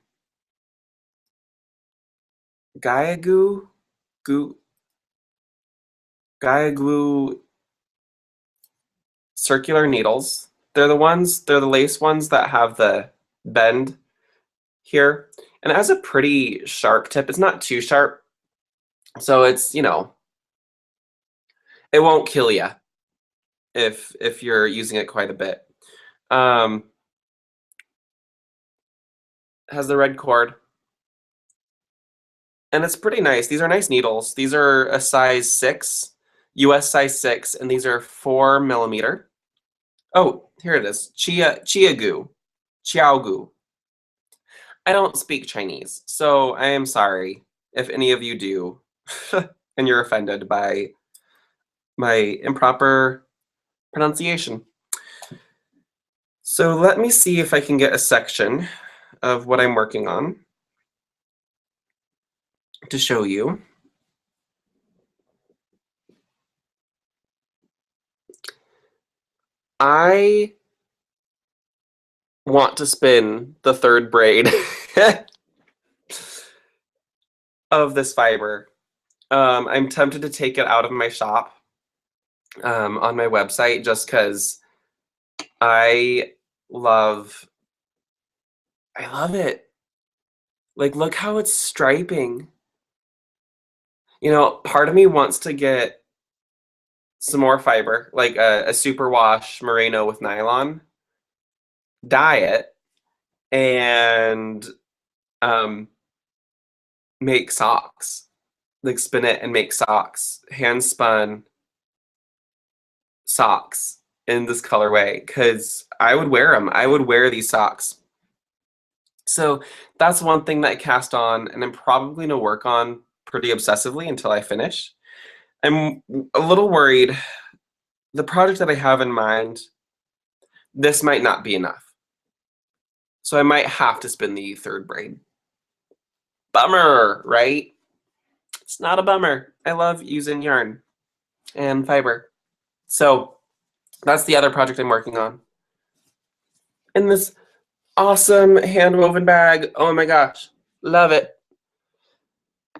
Gaia glue circular needles. They're the lace ones that have the bend here. And it has a pretty sharp tip. It's not too sharp. So it's, it won't kill you if you're using it quite a bit. Has the red cord. And it's pretty nice. These are nice needles. These are a size 6, US size 6, and these are 4mm. Oh, here it is. Chiaogu. I don't speak Chinese, so I am sorry if any of you do and you're offended by my improper pronunciation. So let me see if I can get a section of what I'm working on to show you. I want to spin the 3rd braid of this fiber. I'm tempted to take it out of my shop on my website just because I love it. Like, look how it's striping. Part of me wants to get some more fiber, like a superwash merino with nylon, dye it, and make socks. Like, spin it and make socks, hand spun socks in this colorway, because I would wear them. I would wear these socks. So that's one thing that I cast on, and I'm probably going to work on pretty obsessively until I finish. I'm a little worried. The project that I have in mind, this might not be enough. So I might have to spin the 3rd braid. Bummer, right? It's not a bummer. I love using yarn and fiber. So that's the other project I'm working on. And this awesome hand-woven bag. Oh my gosh, love it.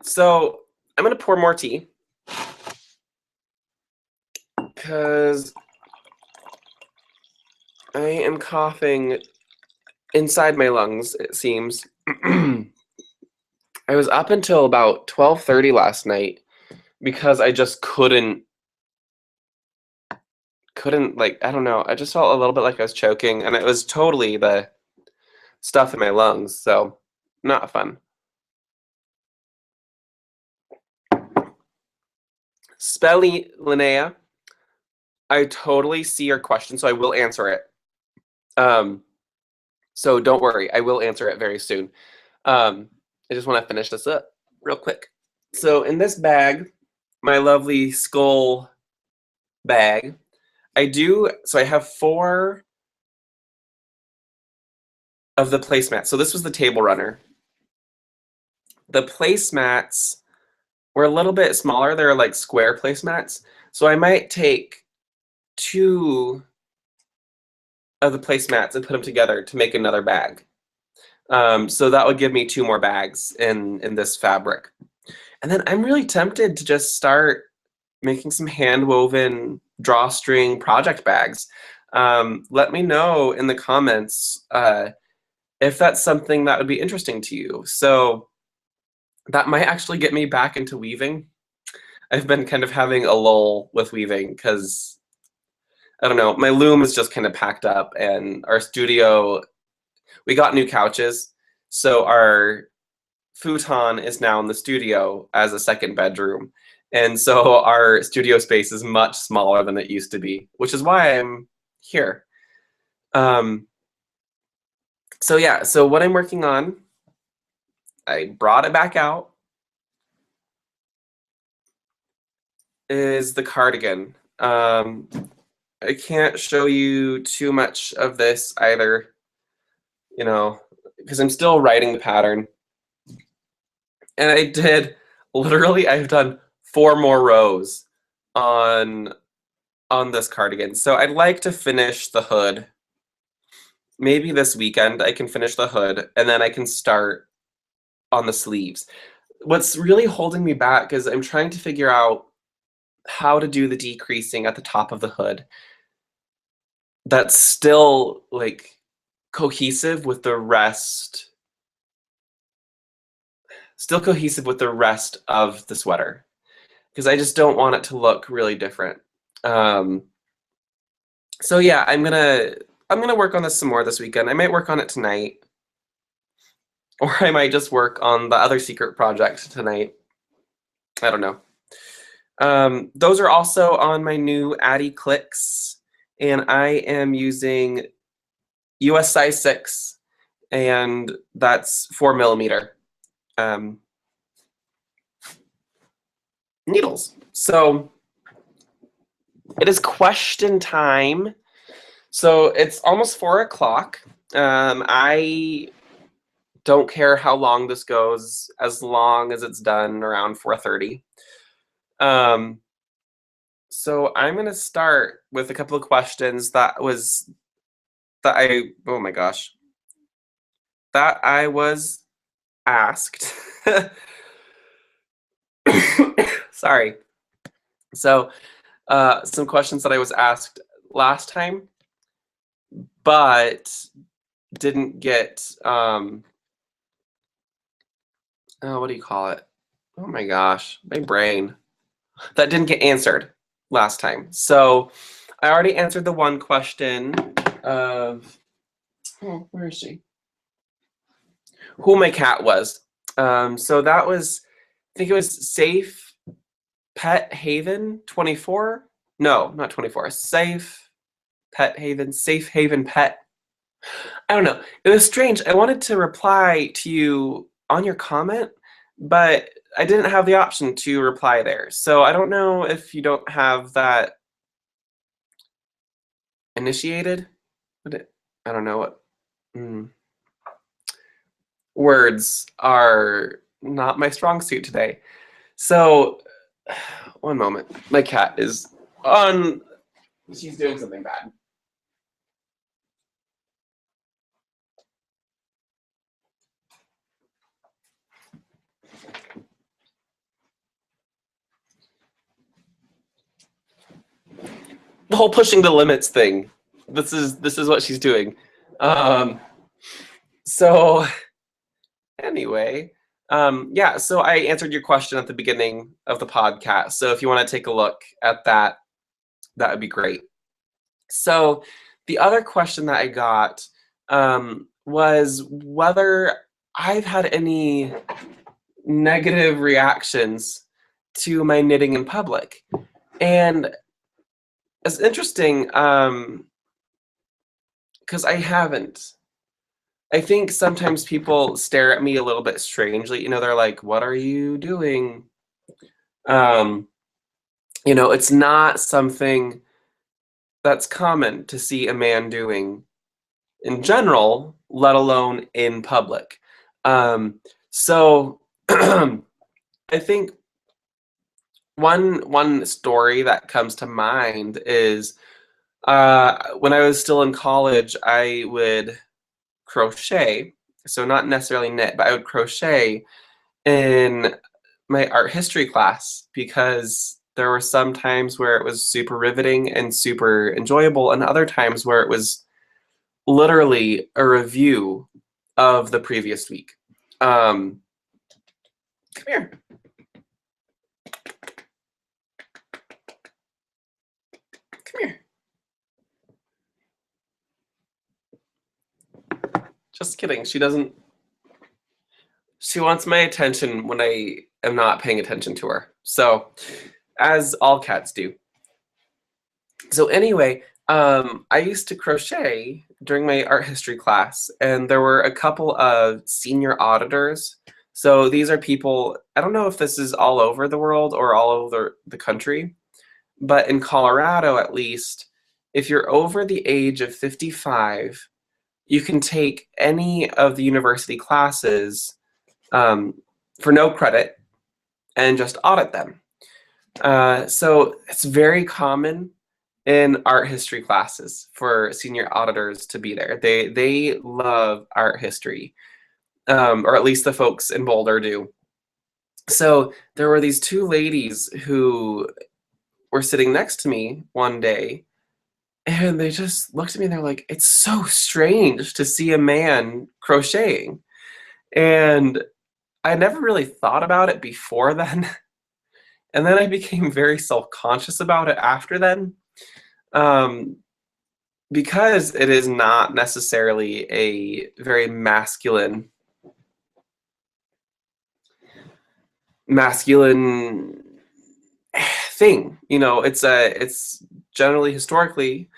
So I'm going to pour more tea because I am coughing inside my lungs, it seems. I was up until about 12:30 last night because I just couldn't, like, I don't know. I just felt a little bit like I was choking, and it was totally the stuff in my lungs, so not fun. Spelly Linnea, I totally see your question, so I will answer it. So don't worry, I will answer it very soon. I just want to finish this up real quick. So in this bag, my lovely skull bag, I have 4 of the placemats. So this was the table runner. The placemats were a little bit smaller. They're like square placemats. So I might take 2 of the placemats and put them together to make another bag. So that would give me 2 more bags in this fabric. And then I'm really tempted to just start making some hand-woven drawstring project bags. Let me know in the comments if that's something that would be interesting to you. So that might actually get me back into weaving. I've been kind of having a lull with weaving because I don't know, my loom is just kind of packed up, and our studio, we got new couches, so our futon is now in the studio as a second bedroom. And so our studio space is much smaller than it used to be, which is why I'm here. Um, so yeah, so what I'm working on, I brought it back out, is the cardigan. I can't show you too much of this either, you know, because I'm still writing the pattern. And I did, literally, I've done 4 more rows on this cardigan. So I'd like to finish the hood. Maybe this weekend I can finish the hood, and then I can start on the sleeves. What's really holding me back is I'm trying to figure out how to do the decreasing at the top of the hood that's still like cohesive with the rest, still cohesive with the rest of the sweater, because I just don't want it to look really different. So yeah, I'm gonna work on this some more this weekend. I might work on it tonight, or I might just work on the other secret project tonight. I don't know. Those are also on my new Addy clicks, and I am using US size 6, and that's 4mm needles. So it is question time. So it's almost 4 o'clock. I don't care how long this goes, as long as it's done around 4:30. So I'm gonna start with a couple of questions that oh my gosh, that I was asked. Sorry. So some questions that I was asked last time, but didn't get what do you call it? Oh my gosh, my brain. That didn't get answered last time. So I already answered the one question of, oh, where is she? Who my cat was. So that was, I think it was Safe Pet Haven 24. No, not 24. Safe Pet Haven, Safe Haven Pet. I don't know. It was strange. I wanted to reply to you on your comment, but I didn't have the option to reply there. So I don't know if you don't have that initiated. I don't know what. Words are not my strong suit today. So, one moment. My cat is on. She's doing something bad. The whole pushing the limits thing. This is what she's doing. So anyway, yeah. So I answered your question at the beginning of the podcast. So if you want to take a look at that, that would be great. So the other question that I got was whether I've had any negative reactions to my knitting in public. And it's interesting because I haven't. I think sometimes people stare at me a little bit strangely. You know, they're like, "What are you doing?" You know, it's not something that's common to see a man doing in general, let alone in public. So I think one story that comes to mind is when I was still in college, I would crochet. So not necessarily knit, but I would crochet in my art history class because there were some times where it was super riveting and super enjoyable, and other times where it was literally a review of the previous week. Come here. Come here. Just kidding. She wants my attention when I am not paying attention to her. So, as all cats do. So anyway, I used to crochet during my art history class, and there were a couple of senior auditors. So these are people, I don't know if this is all over the world or all over the country, but in Colorado at least, if you're over the age of 55, you can take any of the university classes for no credit and just audit them. So it's very common in art history classes for senior auditors to be there. They love art history, or at least the folks in Boulder do. So there were these two ladies who were sitting next to me one day, and they just looked at me and they're like, "It's so strange to see a man crocheting." And I never really thought about it before then. And then I became very self-conscious about it after then. Um, because it is not necessarily a very masculine thing. It's generally historically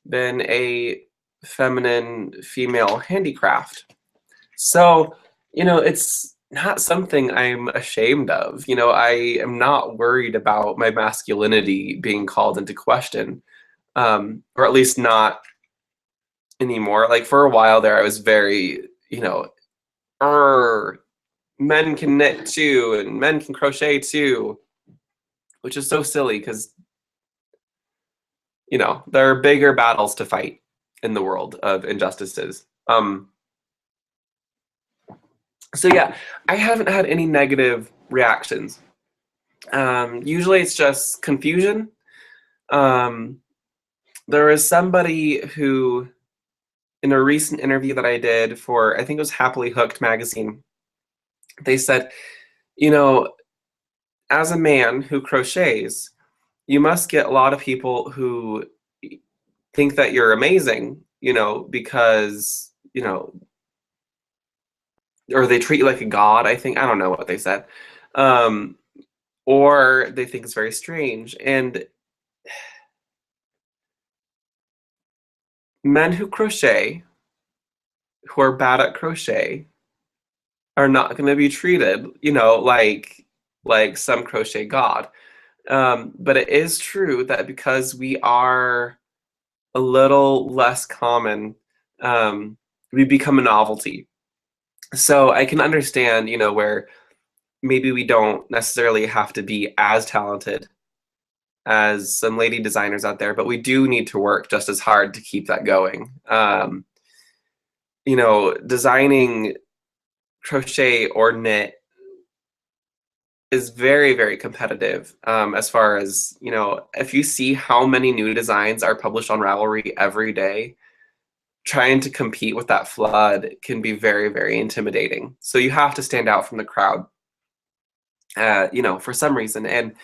been a feminine female handicraft. So, it's not something I'm ashamed of. I am not worried about my masculinity being called into question, or at least not anymore. Like for a while there, I was very, er, men can knit too, and men can crochet too, which is so silly because, there are bigger battles to fight in the world of injustices. So yeah, I haven't had any negative reactions. Usually it's just confusion. There was somebody who, in a recent interview that I did for, I think it was Happily Hooked magazine, they said, as a man who crochets, you must get a lot of people who think that you're amazing, because, or they treat you like a god, I think. I don't know what they said. Or they think it's very strange. And men who crochet, who are bad at crochet, are not going to be treated, like some crochet god. But it is true that because we are a little less common, we become a novelty. So I can understand, where maybe we don't necessarily have to be as talented as some lady designers out there, but we do need to work just as hard to keep that going. Designing crochet or knit is very, very competitive, as far as, if you see how many new designs are published on Ravelry every day, trying to compete with that flood can be very, very intimidating. So you have to stand out from the crowd, for some reason. And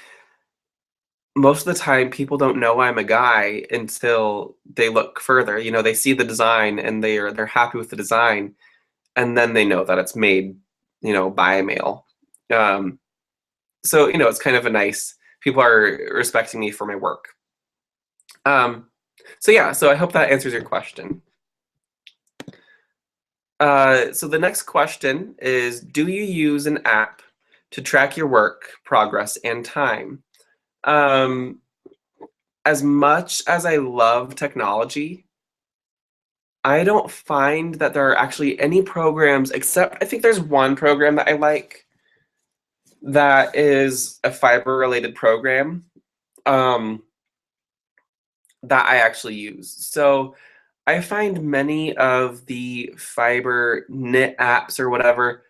most of the time, people don't know I'm a guy until they look further. They see the design and they're happy with the design, and then they know that it's made, by a male. So it's kind of a nice. People are respecting me for my work. So yeah, so I hope that answers your question. So the next question is, do you use an app to track your work progress and time? As much as I love technology, I don't find that there are actually any programs, except I think there's one program that I like that is a fiber related program, that I actually use. So I find many of the fiber knit apps or whatever,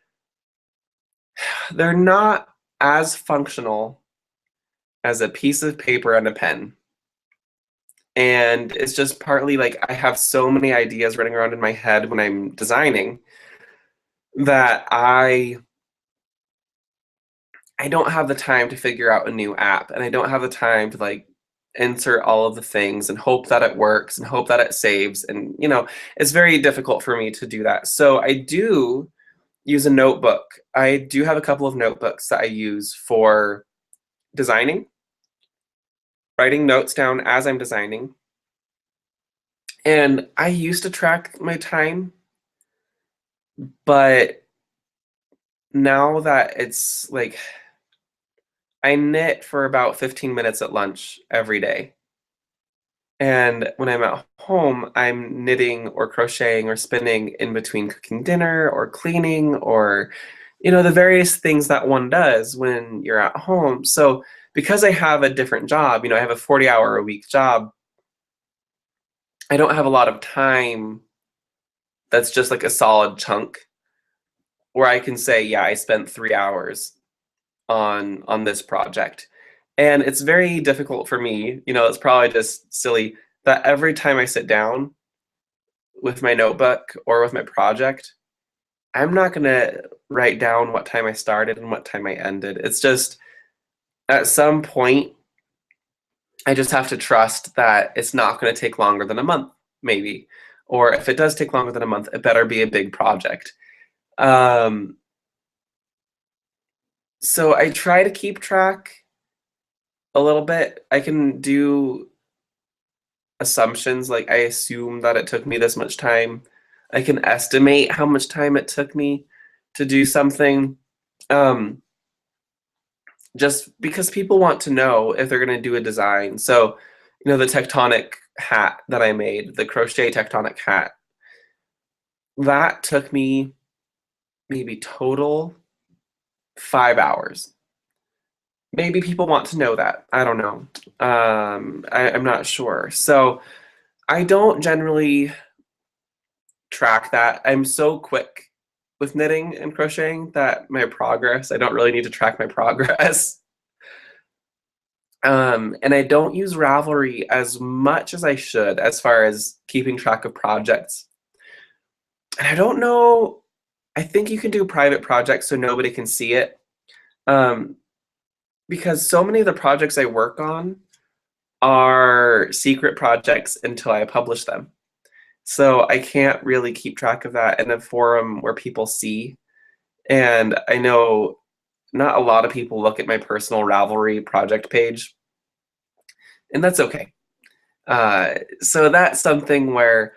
they're not as functional as a piece of paper and a pen. And it's just partly like I have so many ideas running around in my head when I'm designing that I don't have the time to figure out a new app, and I don't have the time to insert all of the things and hope that it works and hope that it saves. And, it's very difficult for me to do that. So I do use a notebook. I do have a couple of notebooks that I use for designing, writing notes down as I'm designing. And I used to track my time, but now that it's like I knit for about 15 minutes at lunch every day. And when I'm at home, I'm knitting or crocheting or spinning in between cooking dinner or cleaning or, the various things that one does when you're at home. So because I have a different job, I have a 40-hour-a-week job, I don't have a lot of time that's just like a solid chunk where I can say, yeah, I spent 3 hours on this project. And it's very difficult for me, it's probably just silly that every time I sit down with my notebook or with my project, I'm not going to write down what time I started and what time I ended. It's just at some point, I just have to trust that it's not going to take longer than a month, maybe. Or if it does take longer than a month, it better be a big project. So I try to keep track a little bit. I can do assumptions, like I assume that it took me this much time. I can estimate how much time it took me to do something. Just because people want to know if they're going to do a design. So, the tectonic hat that I made, the crochet tectonic hat, that took me maybe total 5 hours. Maybe people want to know that. I don't know. I'm not sure. So I don't generally track that. I'm so quick with knitting and crocheting that my progress, I don't really need to track my progress. And I don't use Ravelry as much as I should as far as keeping track of projects. And I don't know, I think you can do private projects so nobody can see it. Because so many of the projects I work on are secret projects until I publish them. So I can't really keep track of that in a forum where people see. And I know not a lot of people look at my personal Ravelry project page, and that's okay. So that's something where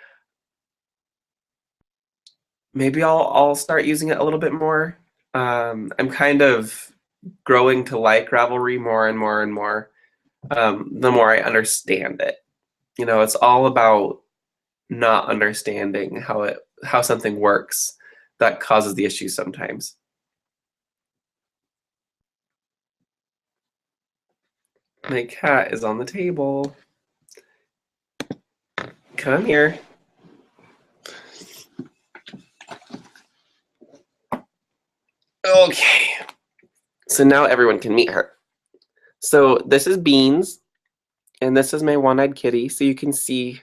maybe I'll start using it a little bit more. I'm kind of growing to like Ravelry more and more and more. The more I understand it, it's all about not understanding how something works that causes the issue sometimes. My cat is on the table. Come here. Okay. So now everyone can meet her. So this is Beans, and this is my one-eyed kitty. So you can see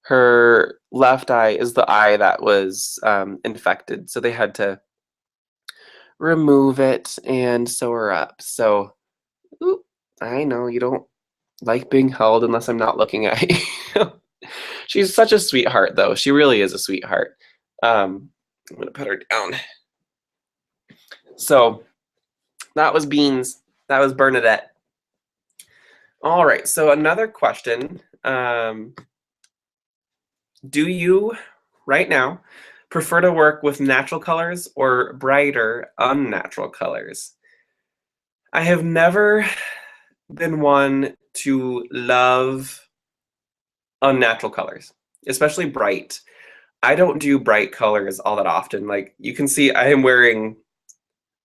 her left eye is the eye that was infected. So they had to remove it and sew her up. So, I know you don't like being held unless I'm not looking at you. She's such a sweetheart, though. She really is a sweetheart. I'm going to put her down. So that was Beans. That was Bernadette. All right, so another question. Do you, right now, prefer to work with natural colors or brighter, unnatural colors? I have never been one to love unnatural colors, especially bright. I don't do bright colors all that often. Like you can see, I am wearing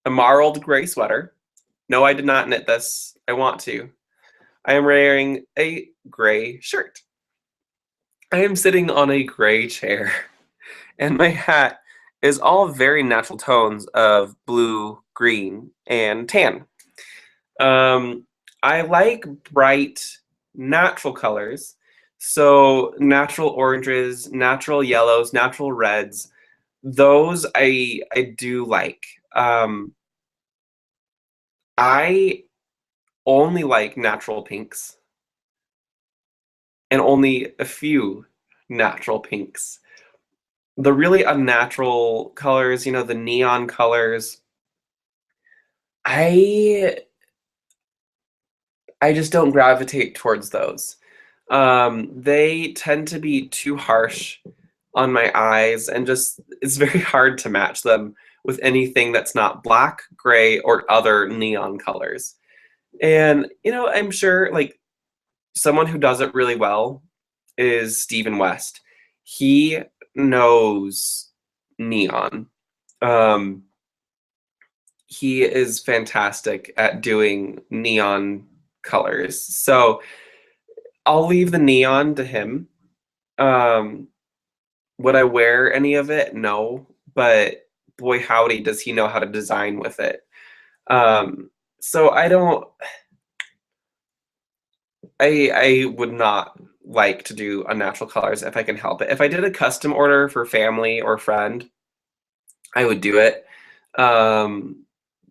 a marled gray sweater. No, I did not knit this. I want to. I am wearing a gray shirt. I am sitting on a gray chair, and my hat is all very natural tones of blue, green, and tan. I like bright, natural colors. So natural oranges, natural yellows, natural reds. Those I do like. I only like natural pinks. and only a few natural pinks. The really unnatural colors, the neon colors, I I just don't gravitate towards those. They tend to be too harsh on my eyes, and just it's very hard to match them with anything that's not black, gray, or other neon colors. And I'm sure like someone who does it really well is Stephen West. He knows neon. Um, he is fantastic at doing neon colors. So I'll leave the neon to him. Um, would I wear any of it? No, but boy howdy does he know how to design with it. So I would not like to do unnatural colors if I can help it. If I did a custom order for family or friend, I would do it. Um,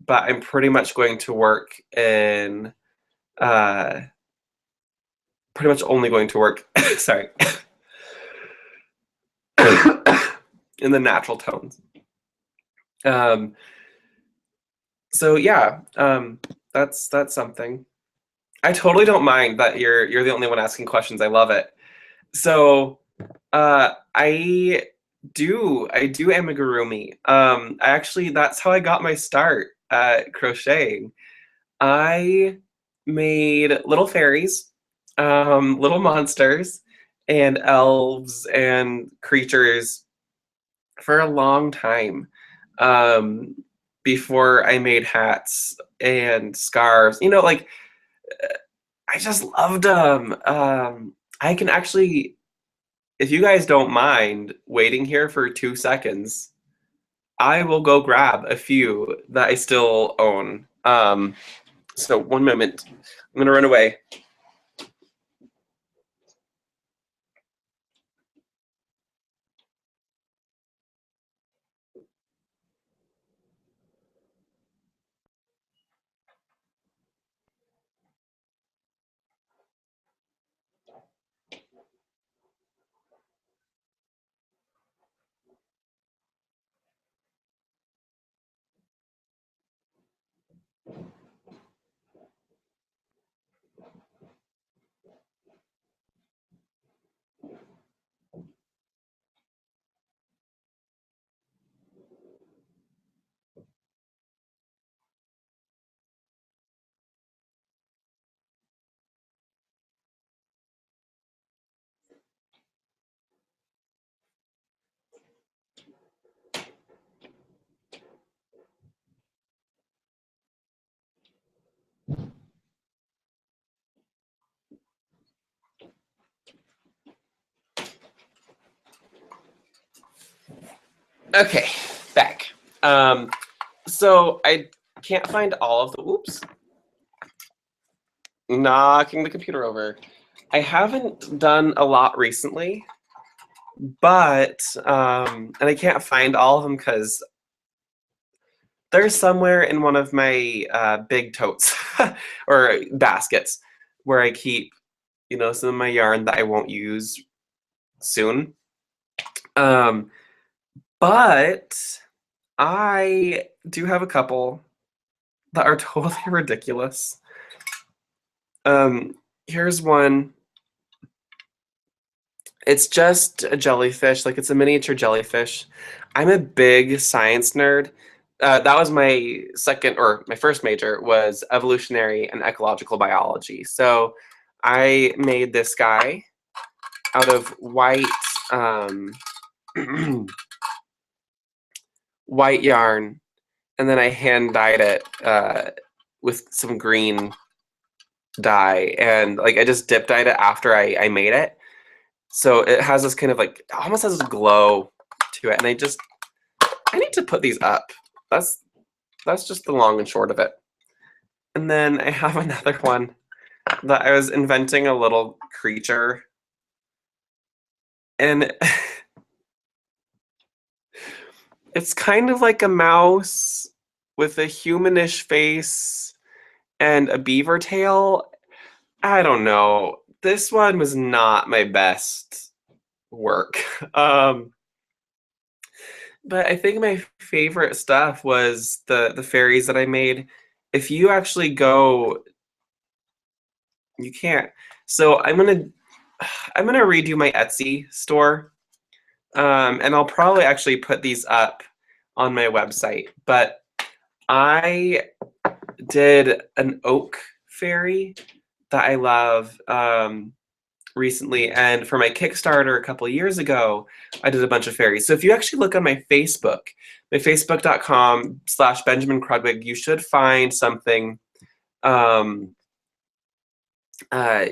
but I'm pretty much going to work in uh, pretty much only going to work sorry in the natural tones. Um, so yeah, that's something. I totally don't mind that you're the only one asking questions. I love it. So I do amigurumi. I actually that's how I got my start at crocheting. I made little fairies, little monsters, and elves and creatures for a long time. Um, before I made hats and scarves, like I just loved them. I can actually, if you guys don't mind waiting here for 2 seconds, I will go grab a few that I still own. So one moment. I'm gonna run away. Okay, back. So I can't find all of the. Oops, knocking the computer over. I haven't done a lot recently, but and I can't find all of them because they're somewhere in one of my big totes or baskets where I keep, some of my yarn that I won't use soon. Um, but I do have a couple that are totally ridiculous. Here's one. It's just a jellyfish, like it's a miniature jellyfish. I'm a big science nerd. That was my second or my first major was evolutionary and ecological biology. So I made this guy out of white white yarn, and then I hand dyed it with some green dye, and like I just dip dyed it after I made it. So it has this kind of like almost has this glow to it, and I need to put these up. That's just the long and short of it. And then I have another one that I was inventing a little creature, and it's kind of like a mouse with a humanish face and a beaver tail. I don't know. this one was not my best work. Um, but I think my favorite stuff was the fairies that I made. If you actually go, you can't. So I'm gonna redo my Etsy store, and I'll probably actually put these up on my website. But I did an oak fairy that I love recently, and for my Kickstarter a couple of years ago, I did a bunch of fairies. So if you actually look on my facebook.com/Benjamin Krudwig, you should find something. Um,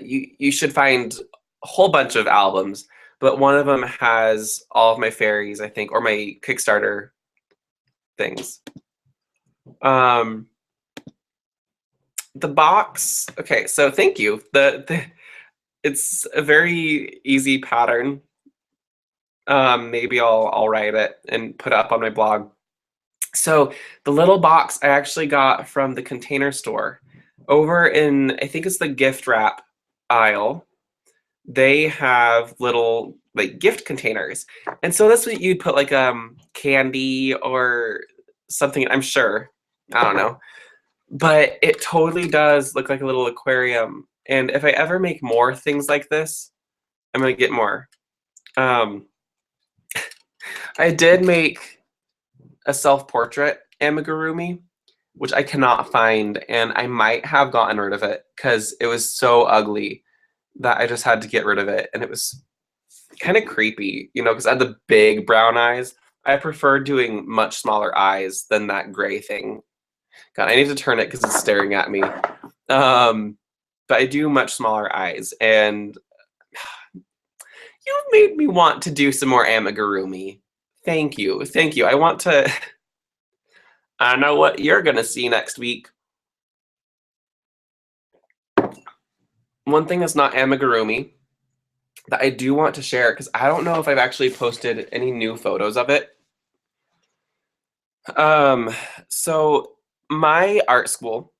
you should find a whole bunch of albums, but one of them has all of my fairies, I think, or my Kickstarter things. Um, the box. Okay, so thank you. It's a very easy pattern. Maybe I'll write it and put it up on my blog. So the little box I actually got from the Container Store over in, I think it's the gift wrap aisle. They have little like gift containers, and so that's what you'd put like candy or something. I'm sure. I don't know, but it totally does look like a little aquarium. And if I ever make more things like this, I'm gonna get more. Um, I did make a self-portrait amigurumi, which I cannot find, and I might have gotten rid of it because it was so ugly that I just had to get rid of it, and it was kind of creepy, because I had the big brown eyes. I prefer doing much smaller eyes than that gray thing. God, I need to turn it because it's staring at me. But I do much smaller eyes, and you've made me want to do some more amigurumi. Thank you. Thank you. I want to. I don't know what you're going to see next week. One thing that's not amigurumi that I do want to share, because I don't know if I've actually posted any new photos of it. So my art school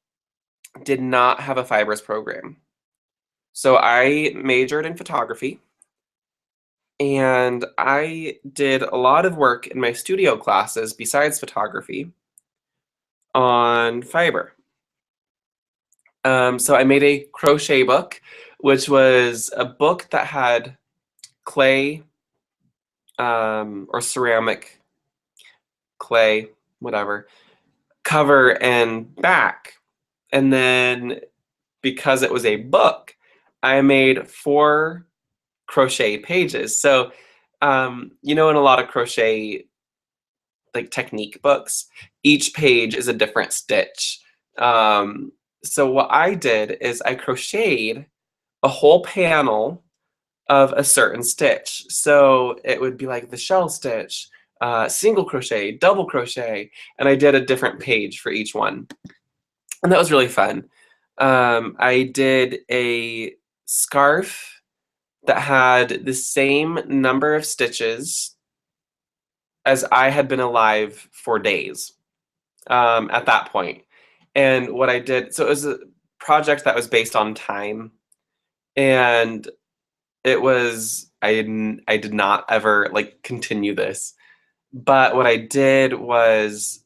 did not have a fibers program. So I majored in photography, and I did a lot of work in my studio classes besides photography on fiber. So I made a crochet book, which was a book that had clay or ceramic, clay, whatever, cover and back. And then because it was a book, I made 4 crochet pages. So, in a lot of crochet like technique books, each page is a different stitch. So what I did is I crocheted a whole panel of a certain stitch. So it would be like the shell stitch, single crochet, double crochet, and I did a different page for each one. And that was really fun. I did a scarf that had the same number of stitches as I had been alive for days at that point. And what I did, so it was a project that was based on time, and it was, I did not ever like continue this, but what I did was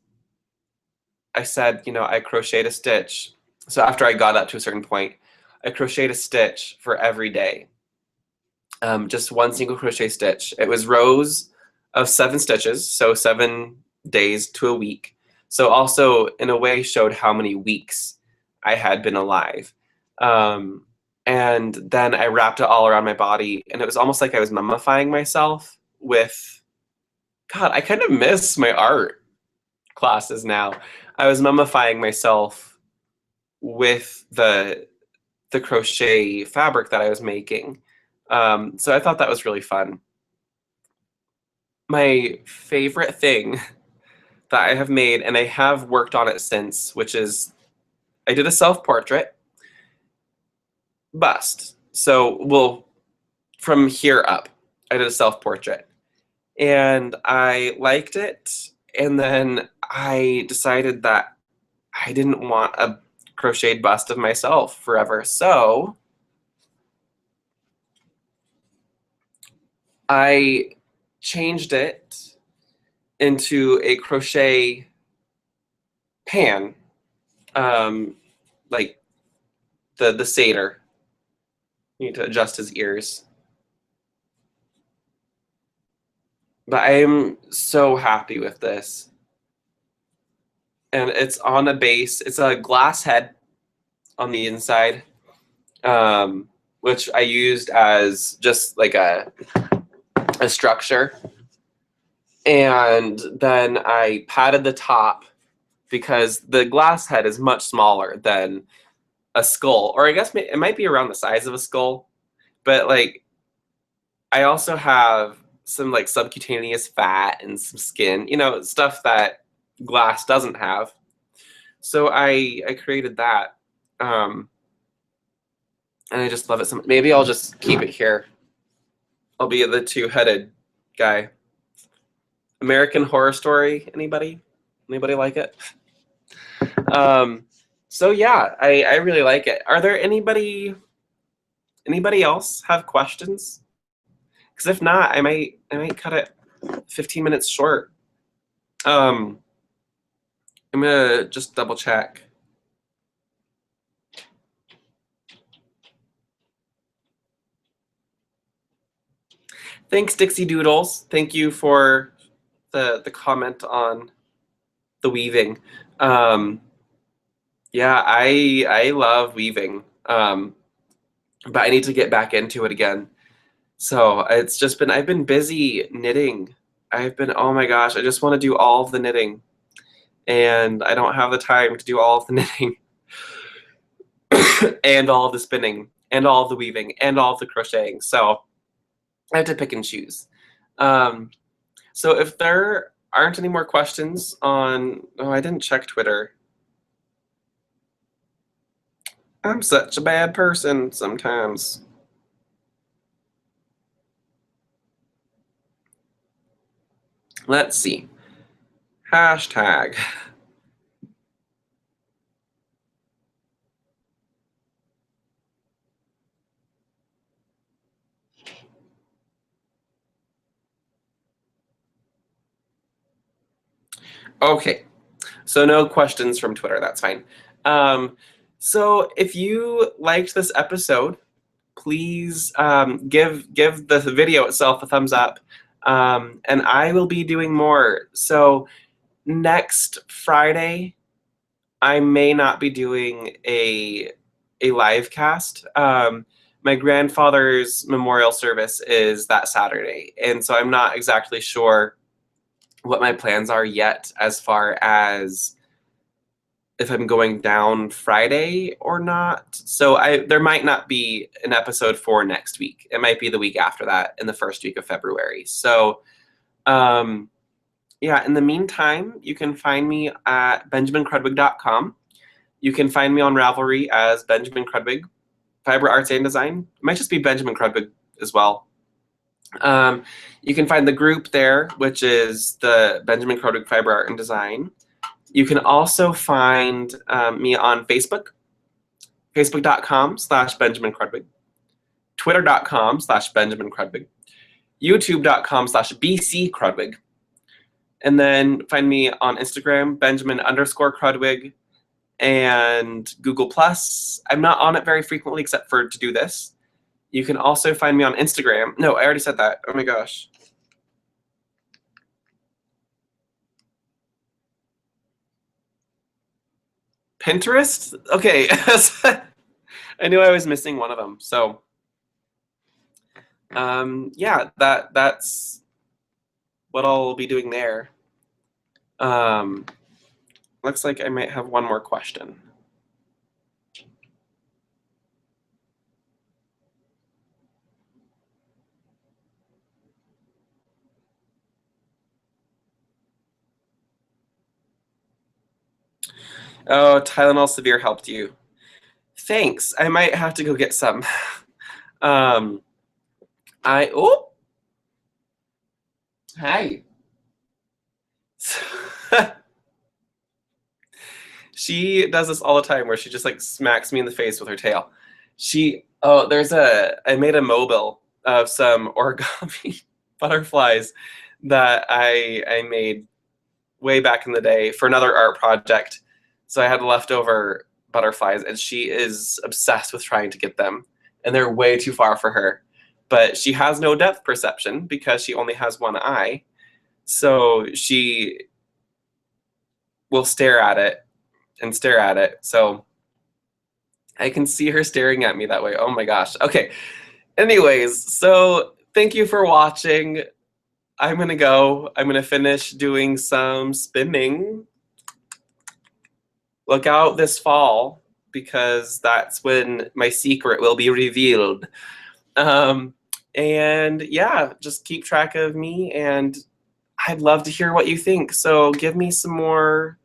I said, I crocheted a stitch. So after I got up to a certain point, I crocheted a stitch for every day. Just one single crochet stitch. It was rows of 7 stitches, so 7 days to a week. So also, in a way, showed how many weeks I had been alive. And then I wrapped it all around my body, and it was almost like I was mummifying myself with, God, I kind of miss my art classes now. I was mummifying myself with the crochet fabric that I was making. So I thought that was really fun. My favorite thing that I have made, and I have worked on it since, which is I did a self-portrait bust. So, from here up, I did a self-portrait. And I liked it, and then I decided that I didn't want a crocheted bust of myself forever. So I changed it into a crochet pan, like the satyr. You need to adjust his ears. But I am so happy with this. And it's on a base. It's a glass head on the inside, which I used as just like a structure. And then I padded the top because the glass head is much smaller than a skull, or I guess it might be around the size of a skull. But like, I also have some like subcutaneous fat and some skin, stuff that glass doesn't have. So I created that, and I just love it so much. Maybe I'll just keep it here. I'll be the two-headed guy. American Horror Story. Anybody like it? So yeah, I really like it. Are there anybody else have questions? Because if not, I might cut it 15 minutes short. I'm gonna just double check. Thanks, Dixie Doodles. Thank you for the comment on the weaving. Yeah, I love weaving, but I need to get back into it again. So it's just been, I've been busy knitting. Oh my gosh, I just want to do all of the knitting, and I don't have the time to do all of the knitting and all of the spinning and all of the weaving and all of the crocheting. So I have to pick and choose. So if there aren't any more questions on, oh, I didn't check Twitter. I'm such a bad person sometimes. Let's see. Hashtag. Okay, so no questions from Twitter. That's fine. So if you liked this episode, please give the video itself a thumbs up, and I will be doing more. So next Friday, I may not be doing a live cast. My grandfather's memorial service is that Saturday, and so I'm not exactly sure what my plans are yet as far as if I'm going down Friday or not. So there might not be an episode for next week. It might be the week after that, in the first week of February. So yeah, in the meantime, you can find me at benjaminkrudwig.com. You can find me on Ravelry as Benjamin Krudwig, Fiber Arts and Design. It might just be Benjamin Krudwig as well. You can find the group there, which is the Benjamin Krudwig Fiber Art and Design. You can also find me on Facebook, facebook.com/Benjamin Krudwig, twitter.com/Benjamin Krudwig, youtube.com/BC Krudwig, and then find me on Instagram, Benjamin_Krudwig, and Google+. I'm not on it very frequently except for to do this. You can also find me on Instagram. No, I already said that. Oh my gosh. Pinterest? Okay. I knew I was missing one of them. So yeah, that's what I'll be doing there. Looks like I might have one more question. Oh, Tylenol Severe helped you. Thanks. I might have to go get some. Oh, hi. She does this all the time where she just like smacks me in the face with her tail. I made a mobile of some origami. butterflies that I made way back in the day for another art project. So I had leftover butterflies, and she is obsessed with trying to get them, and they're way too far for her. But she has no depth perception because she only has one eye. So she will stare at it and stare at it. So I can see her staring at me that way. Oh my gosh. Okay. Anyways, so thank you for watching. I'm going to go. I'm going to finish doing some spinning. Look out this fall, because that's when my secret will be revealed. And yeah, just keep track of me, and I'd love to hear what you think. So give me some more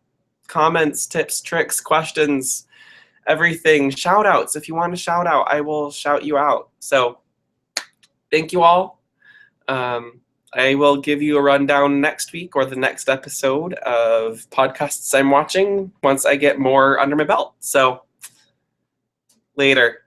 comments, tips, tricks, questions, everything. Shout outs. If you want to shout out, I will shout you out. So thank you all. I will give you a rundown next week or the next episode of podcasts I'm watching once I get more under my belt. So later.